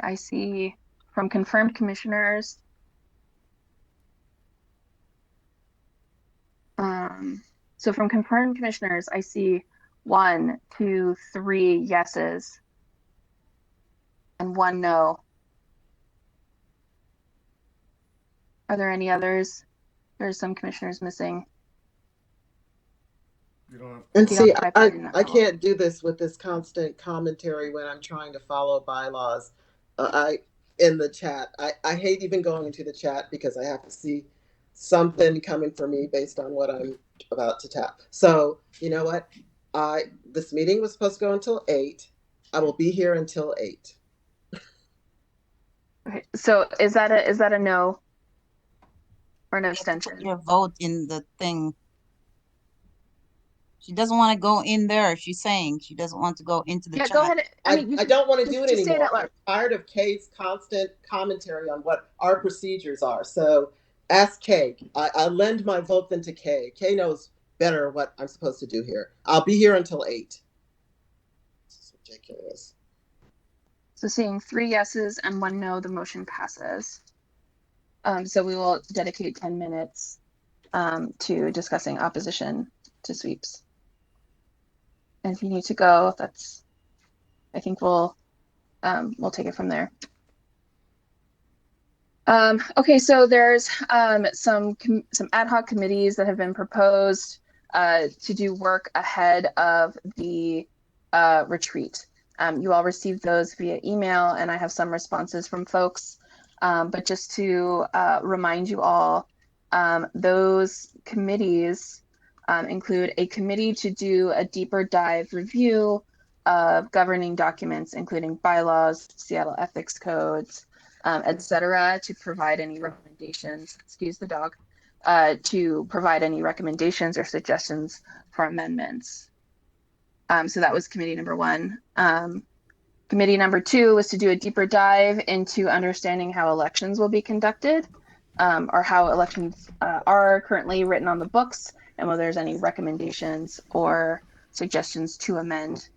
I see from confirmed commissioners. So from confirmed commissioners, I see 1, 2, 3 yeses and 1 no. Are there any others? There's some commissioners missing. You don't have. And You don't see, type I, it in that I bubble. can't do this with this constant commentary when I'm trying to follow bylaws. In the chat, I hate even going into the chat because I have to see something coming for me based on what I'm about to tap. So you know what? This meeting was supposed to go until 8. I will be here until 8. Okay, so is that a no or an You have to put abstention? your vote in the thing. She doesn't want to go in there. She's saying she doesn't want to go into the Yeah, chat. go ahead. I mean, I don't want to do it just say it anymore. out loud. I'm tired of Kay's constant commentary on what our procedures are. So ask Kay. I lend my vote then to Kay. Kay knows better what I'm supposed to do here. I'll be here until 8. This is ridiculous. So seeing 3 yeses and 1 no, the motion passes. So we will dedicate 10 minutes to discussing opposition to sweeps. And if you need to go, I think we'll take it from there. Okay, so there's some ad hoc committees that have been proposed to do work ahead of the retreat. You all received those via email, and I have some responses from folks. But just to remind you all, those committees include a committee to do a deeper dive review of governing documents, including bylaws, Seattle ethics codes, etc., to provide any recommendations. Excuse the dog. To provide any recommendations or suggestions for amendments. So that was committee number 1. Committee number 2 was to do a deeper dive into understanding how elections will be conducted, or how elections are currently written on the books, and whether there's any recommendations or suggestions to amend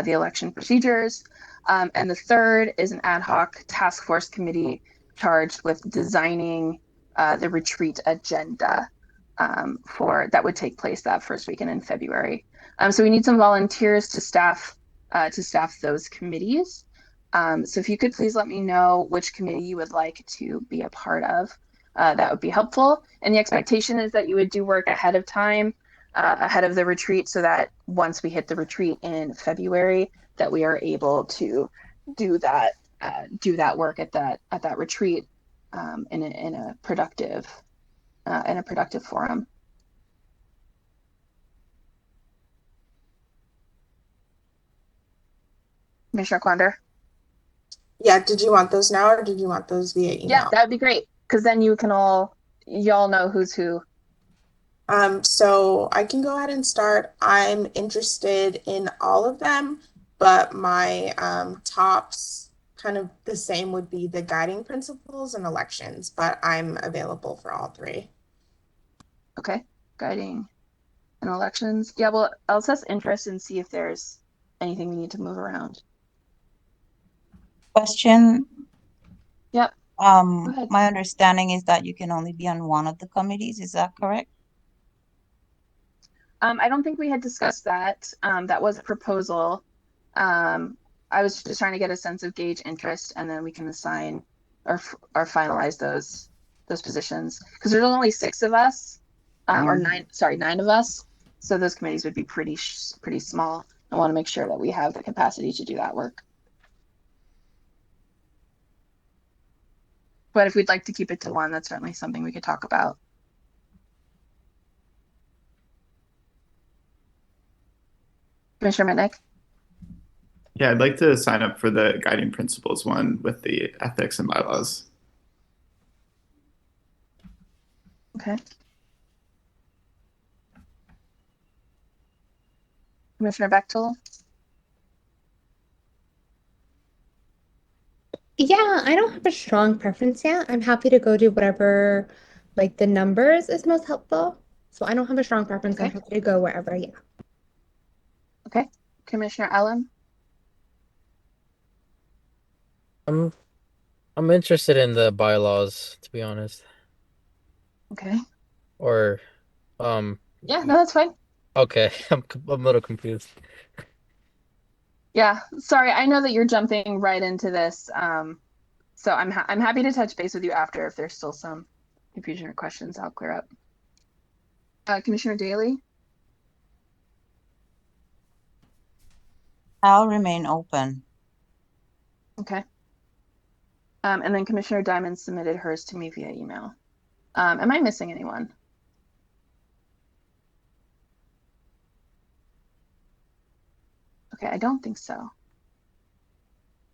the election procedures. And the third is an ad hoc task force committee charged with designing the retreat agenda that would take place that first weekend in February. So we need some volunteers to staff those committees. So if you could please let me know which committee you would like to be a part of, that would be helpful. And the expectation is that you would do work ahead of time, ahead of the retreat, so that once we hit the retreat in February, that we are able to do that work at that retreat in a productive forum. Commissioner Quander? Yeah, did you want those now or did you want those via email? Yeah, that would be great, because then y'all know who's who. So I can go ahead and start. I'm interested in all of them, but my tops, kind of the same, would be the guiding principles and elections, but I'm available for all 3. Okay, guiding and elections. Yeah, well, I'll assess interest and see if there's anything we need to move around. Question. Yep. My understanding is that you can only be on one of the committees. Is that correct? I don't think we had discussed that. That was a proposal. I was just trying to get a sense of gauge interest, and then we can assign or finalize those positions, because there's only 6 of us, or 9 of us. So those committees would be pretty small. I want to make sure that we have the capacity to do that work. But if we'd like to keep it to 1, that's certainly something we could talk about. Commissioner Mitnick? Yeah, I'd like to sign up for the guiding principles one with the ethics and bylaws. Okay. Commissioner Bechtel? Yeah, I don't have a strong preference yet. I'm happy to go do whatever, like, the numbers is most helpful. So I don't have a strong preference. I'm happy to go wherever, yeah. Okay. Commissioner Allen? I'm interested in the bylaws, to be honest. Okay. Or, Yeah, no, that's fine. okay, I'm a little confused. Yeah, sorry. I know that you're jumping right into this. So I'm happy to touch base with you after if there's still some confusion or questions I'll clear up. Commissioner Daly? I'll remain open. Okay. And then Commissioner Diamond submitted hers to me via email. Am I missing anyone? Okay, I don't think so.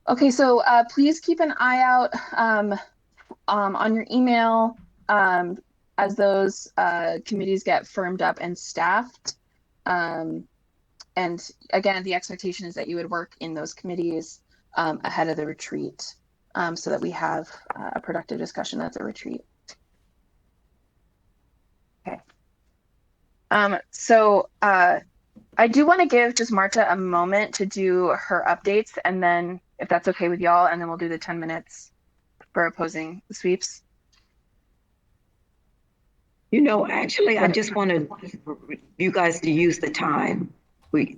Okay, so please keep an eye out on your email as those committees get firmed up and staffed. And again, the expectation is that you would work in those committees ahead of the retreat so that we have a productive discussion at the retreat. Okay. So I do want to give just Marta a moment to do her updates, and then if that's okay with y'all, and then we'll do the 10 minutes for opposing the sweeps. You know, actually, I just wanted you guys to use the time.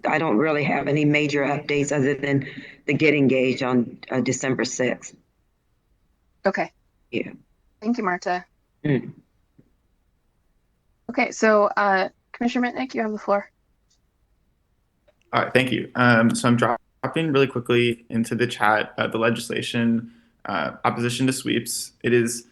I don't really have any major updates other than the Get Engaged on December 6th. Okay. Yeah. Thank you, Marta. Mm. Okay, so Commissioner Mitnick, you have the floor. All right, thank you. So I'm dropping really quickly into the chat the legislation opposition to sweeps. It is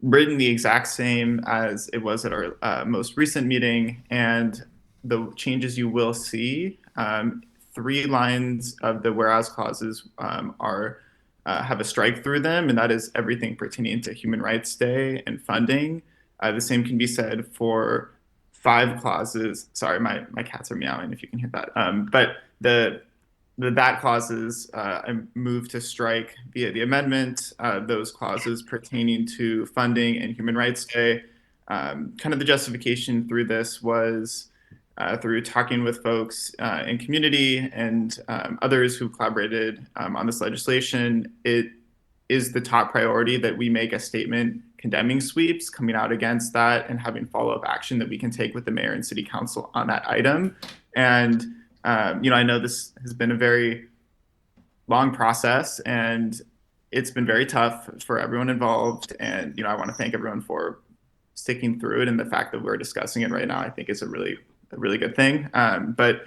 written the exact same as it was at our most recent meeting, and the changes you will see, 3 lines of the whereas clauses have a strike through them, and that is everything pertaining to Human Rights Day and funding. The same can be said for 5 clauses. Sorry, my cats are meowing if you can hear that. But that clauses I moved to strike via the amendment, those clauses pertaining to funding and Human Rights Day. Kind of the justification through this was through talking with folks in community and others who collaborated on this legislation. It is the top priority that we make a statement condemning sweeps, coming out against that, and having follow-up action that we can take with the mayor and city council on that item. And I know this has been a very long process, and it's been very tough for everyone involved. And I want to thank everyone for sticking through it, and the fact that we're discussing it right now, I think, is a really good thing. But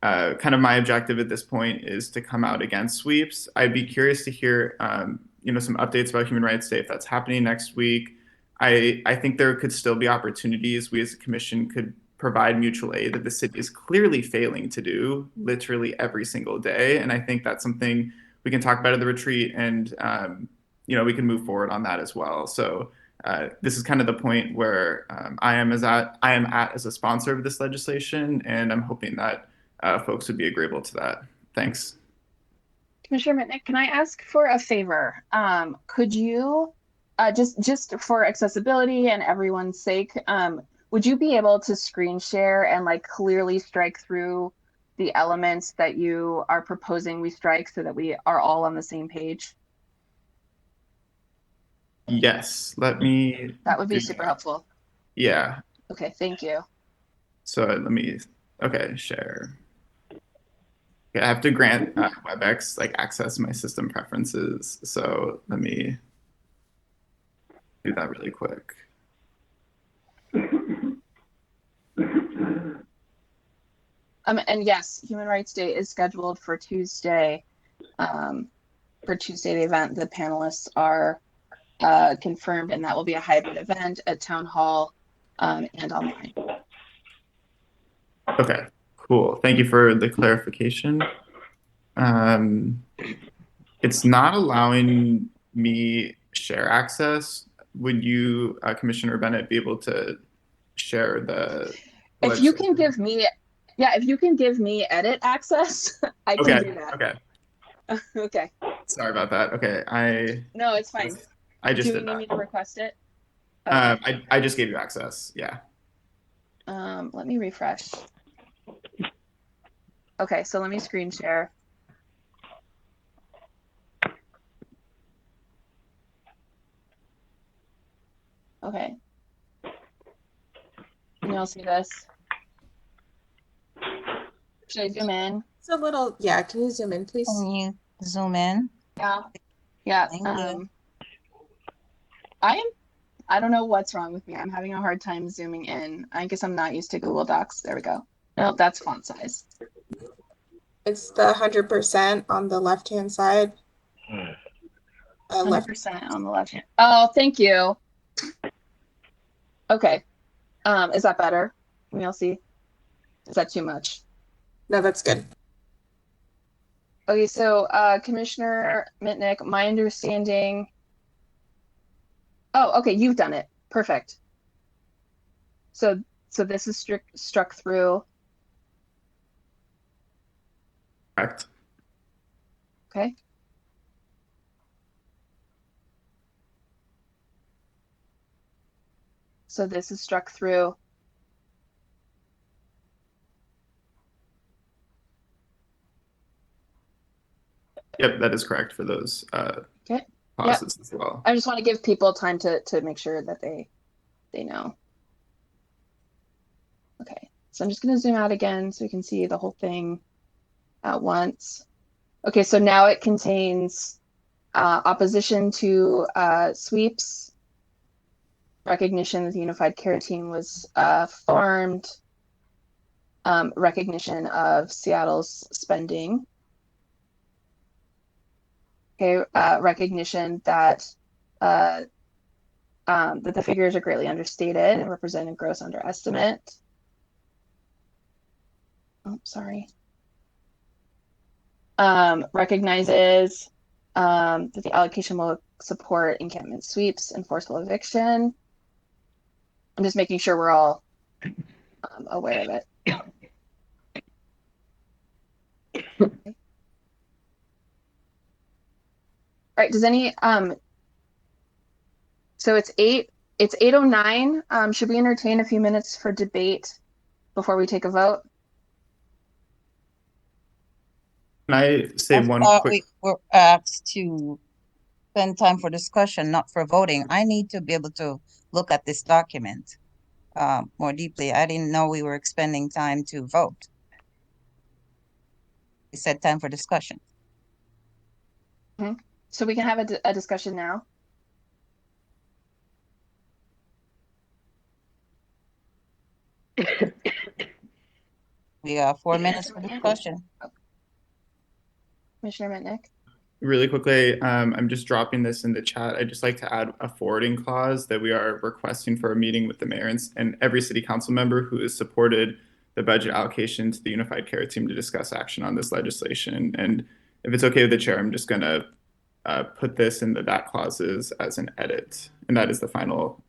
kind of my objective at this point is to come out against sweeps. I'd be curious to hear some updates about Human Rights Day if that's happening next week. I think there could still be opportunities we as a commission could provide mutual aid that the city is clearly failing to do literally every single day. And I think that's something we can talk about at the retreat, and we can move forward on that as well. So this is kind of the point where I am at as a sponsor of this legislation, and I'm hoping that folks would be agreeable to that. Thanks. Commissioner Mitnick, can I ask for a favor? Could you, just for accessibility and everyone's sake, would you be able to screen share and clearly strike through the elements that you are proposing we strike so that we are all on the same page? Yes, let me. That would be super helpful. Yeah. Okay, thank you. So share. Okay, I have to grant WebEx access to my system preferences. So let me do that really quick. And yes, Human Rights Day is scheduled for Tuesday. The event, the panelists are confirmed, and that will be a hybrid event at Town Hall and online. Okay, cool. Thank you for the clarification. It's not allowing me share access. Would you, Commissioner Bennett, be able to share the? If you can give me edit access, I can do that. Okay. Okay. Sorry about that. Okay, No, it's fine. I just Do did you that. need me to request it? I just gave you access. Yeah. Let me refresh. Okay, so let me screen share. Okay. Can you all see this? Should I zoom in? It's a little, yeah, can you zoom in, please? Can you zoom in? Yeah. Yeah. Thank you. I am I don't know what's wrong with me. I'm having a hard time zooming in. I guess I'm not used to Google Docs. There we go. No, that's font size. It's the 100% on the left-hand side. 100% on the left hand. Oh, thank you. Okay. Is that better? Can you all see? Is that too much? No, that's good. Okay, so Commissioner Mitnick, my understanding. Oh, okay, you've done it. Perfect. So this is struck through. Correct. Okay. So this is struck through. Yep, that is correct for those Okay. pauses as well. I just want to give people time to make sure that they know. Okay, so I'm just going to zoom out again so we can see the whole thing at once. Okay, so now it contains opposition to sweeps, recognition that the Unified Care Team was formed, recognition of Seattle's spending. Okay, recognition that that the figures are greatly understated and represent a gross underestimate. Oh, sorry. Recognizes that the allocation will support encampment sweeps and forceful eviction. I'm just making sure we're all aware of it. Okay. All right, does any so it's 8:09. Should we entertain a few minutes for debate before we take a vote? Can I say one quick? We were asked to spend time for discussion, not for voting. I need to be able to look at this document more deeply. I didn't know we were expending time to vote. We said time for discussion. Mm-hmm. So we can have a discussion now. We got 4 minutes for discussion. Commissioner Mitnick. Really quickly, I'm just dropping this in the chat. I'd just like to add a forwarding clause that we are requesting for a meeting with the mayor and every city council member who has supported the budget allocation to the Unified Care Team to discuss action on this legislation. And if it's okay with the chair, I'm just going to put this in that clauses as an edit, and that is the final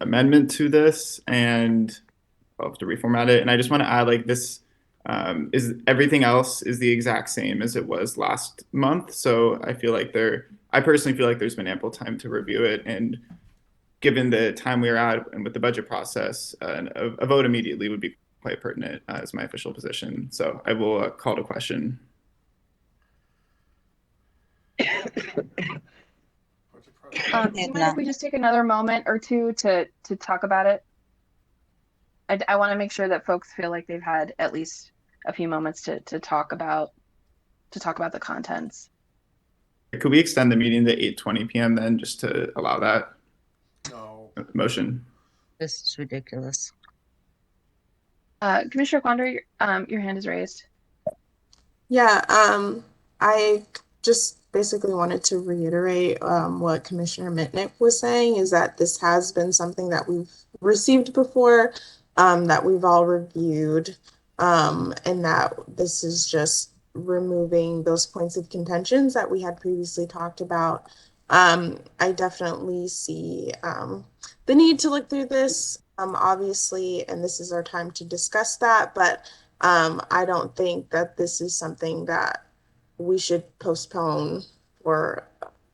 amendment to this. And I'll have to reformat it. And I just want to add, like, this is everything else is the exact same as it was last month. So I personally feel like there's been ample time to review it, and given the time we are at and with the budget process, a vote immediately would be quite pertinent as my official position. So I will call to question. If we just take another moment or two to talk about it. I want to make sure that folks feel like they've had at least a few moments to talk about the contents. Could we extend the meeting to 8:20 p.m. then, just to allow that? No. Motion. This is ridiculous. Commissioner Quander, your hand is raised. Yeah, I just basically wanted to reiterate what Commissioner Mitnick was saying, is that this has been something that we've received before, that we've all reviewed, and that this is just removing those points of contentions that we had previously talked about. I definitely see the need to look through this, obviously, and this is our time to discuss that, but I don't think that this is something that we should postpone for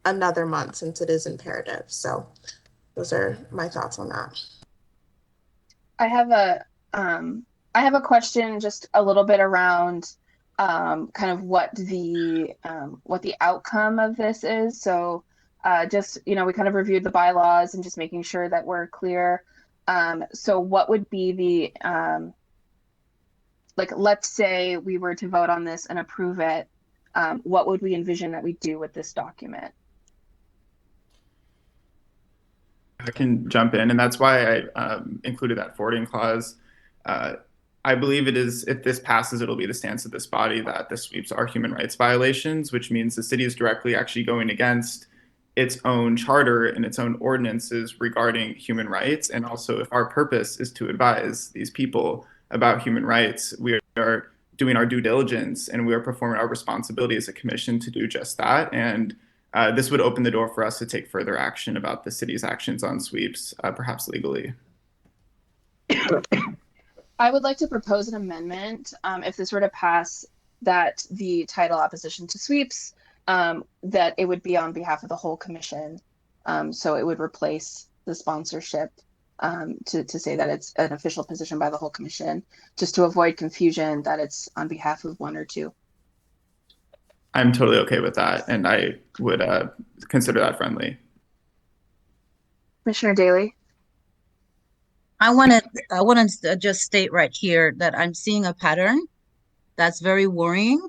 another month, since it is imperative. So those are my thoughts on that. I have a question, just a little bit around kind of what the outcome of this is. So just, we kind of reviewed the bylaws and just making sure that we're clear. So what would be the like, let's say we were to vote on this and approve it, what would we envision that we do with this document? I can jump in, and that's why I included that forwarding clause. I believe it is, if this passes, it'll be the stance of this body that the sweeps are human rights violations, which means the city is directly actually going against its own charter and its own ordinances regarding human rights. And also, if our purpose is to advise these people about human rights, we are doing our due diligence and we are performing our responsibility as a commission to do just that. And this would open the door for us to take further action about the city's actions on sweeps, perhaps legally. I would like to propose an amendment, if this were to pass, that the title opposition to sweeps, that it would be on behalf of the whole commission. So it would replace the sponsorship, to say that it's an official position by the whole commission, just to avoid confusion that it's on behalf of one or two. I'm totally okay with that, and I would consider that friendly. Commissioner Daly? I want to just state right here that I'm seeing a pattern that's very worrying.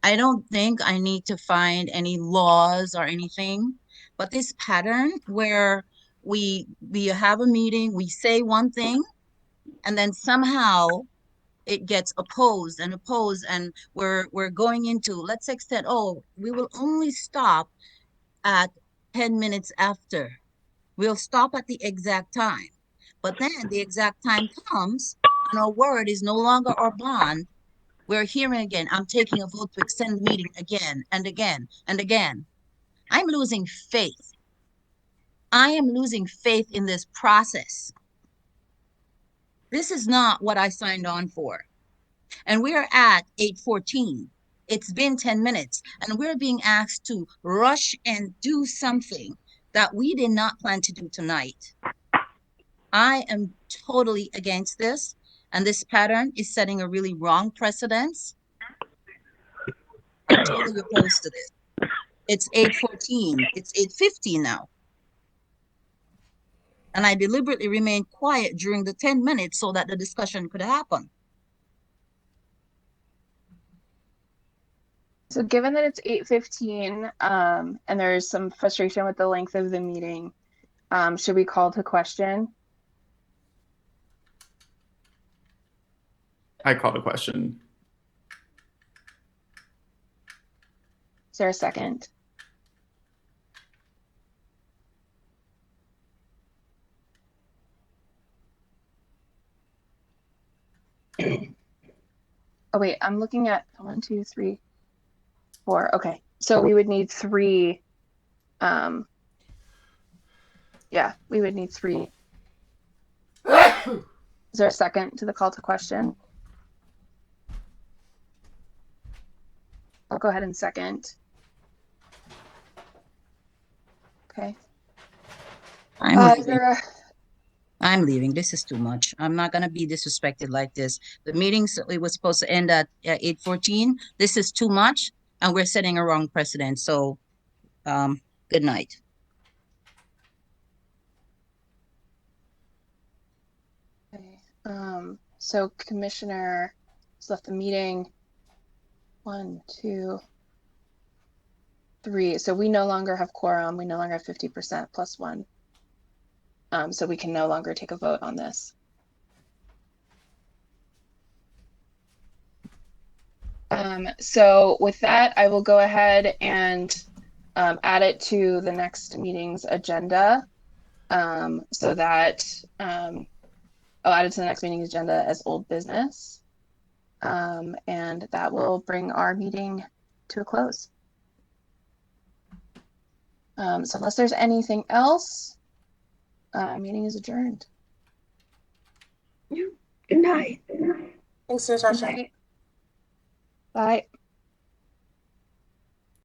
I don't think I need to find any laws or anything, but this pattern where we have a meeting, we say one thing, and then somehow it gets opposed, and we're going into, let's extend, oh, we will only stop at 10 minutes after. We'll stop at the exact time. But then the exact time comes and our word is no longer our bond. We're hearing again, I'm taking a vote to extend the meeting again and again and again. I'm losing faith. I am losing faith in this process. This is not what I signed on for. And we're at 8:14. It's been 10 minutes and we're being asked to rush and do something that we did not plan to do tonight. I am totally against this, and this pattern is setting a really wrong precedence. I'm totally opposed to this. It's 8:14. It's 8:15 now. And I deliberately remained quiet during the 10 minutes so that the discussion could happen. So given that it's 8:15, and there's some frustration with the length of the meeting, should we call to question? I call the question. Is there a second? Oh wait, I'm looking at 1, 2, 3, 4. Okay, so we would need 3. Yeah, we would need 3. Is there a second to the call to question? I'll go ahead and second. Okay. I'm leaving. This is too much. I'm not going to be disrespected like this. The meeting was supposed to end at 8:14. This is too much, and we're setting a wrong precedent. So, good night. Okay. So Commissioner has left the meeting. 1, 2, 3. So we no longer have quorum. We no longer have 50% plus 1. So we can no longer take a vote on this. So with that, I will go ahead and add it to the next meeting's agenda, so that I'll add it to the next meeting's agenda as old business. And that will bring our meeting to a close. So unless there's anything else, meeting is adjourned. Good night. Thanks, Natasha. Bye.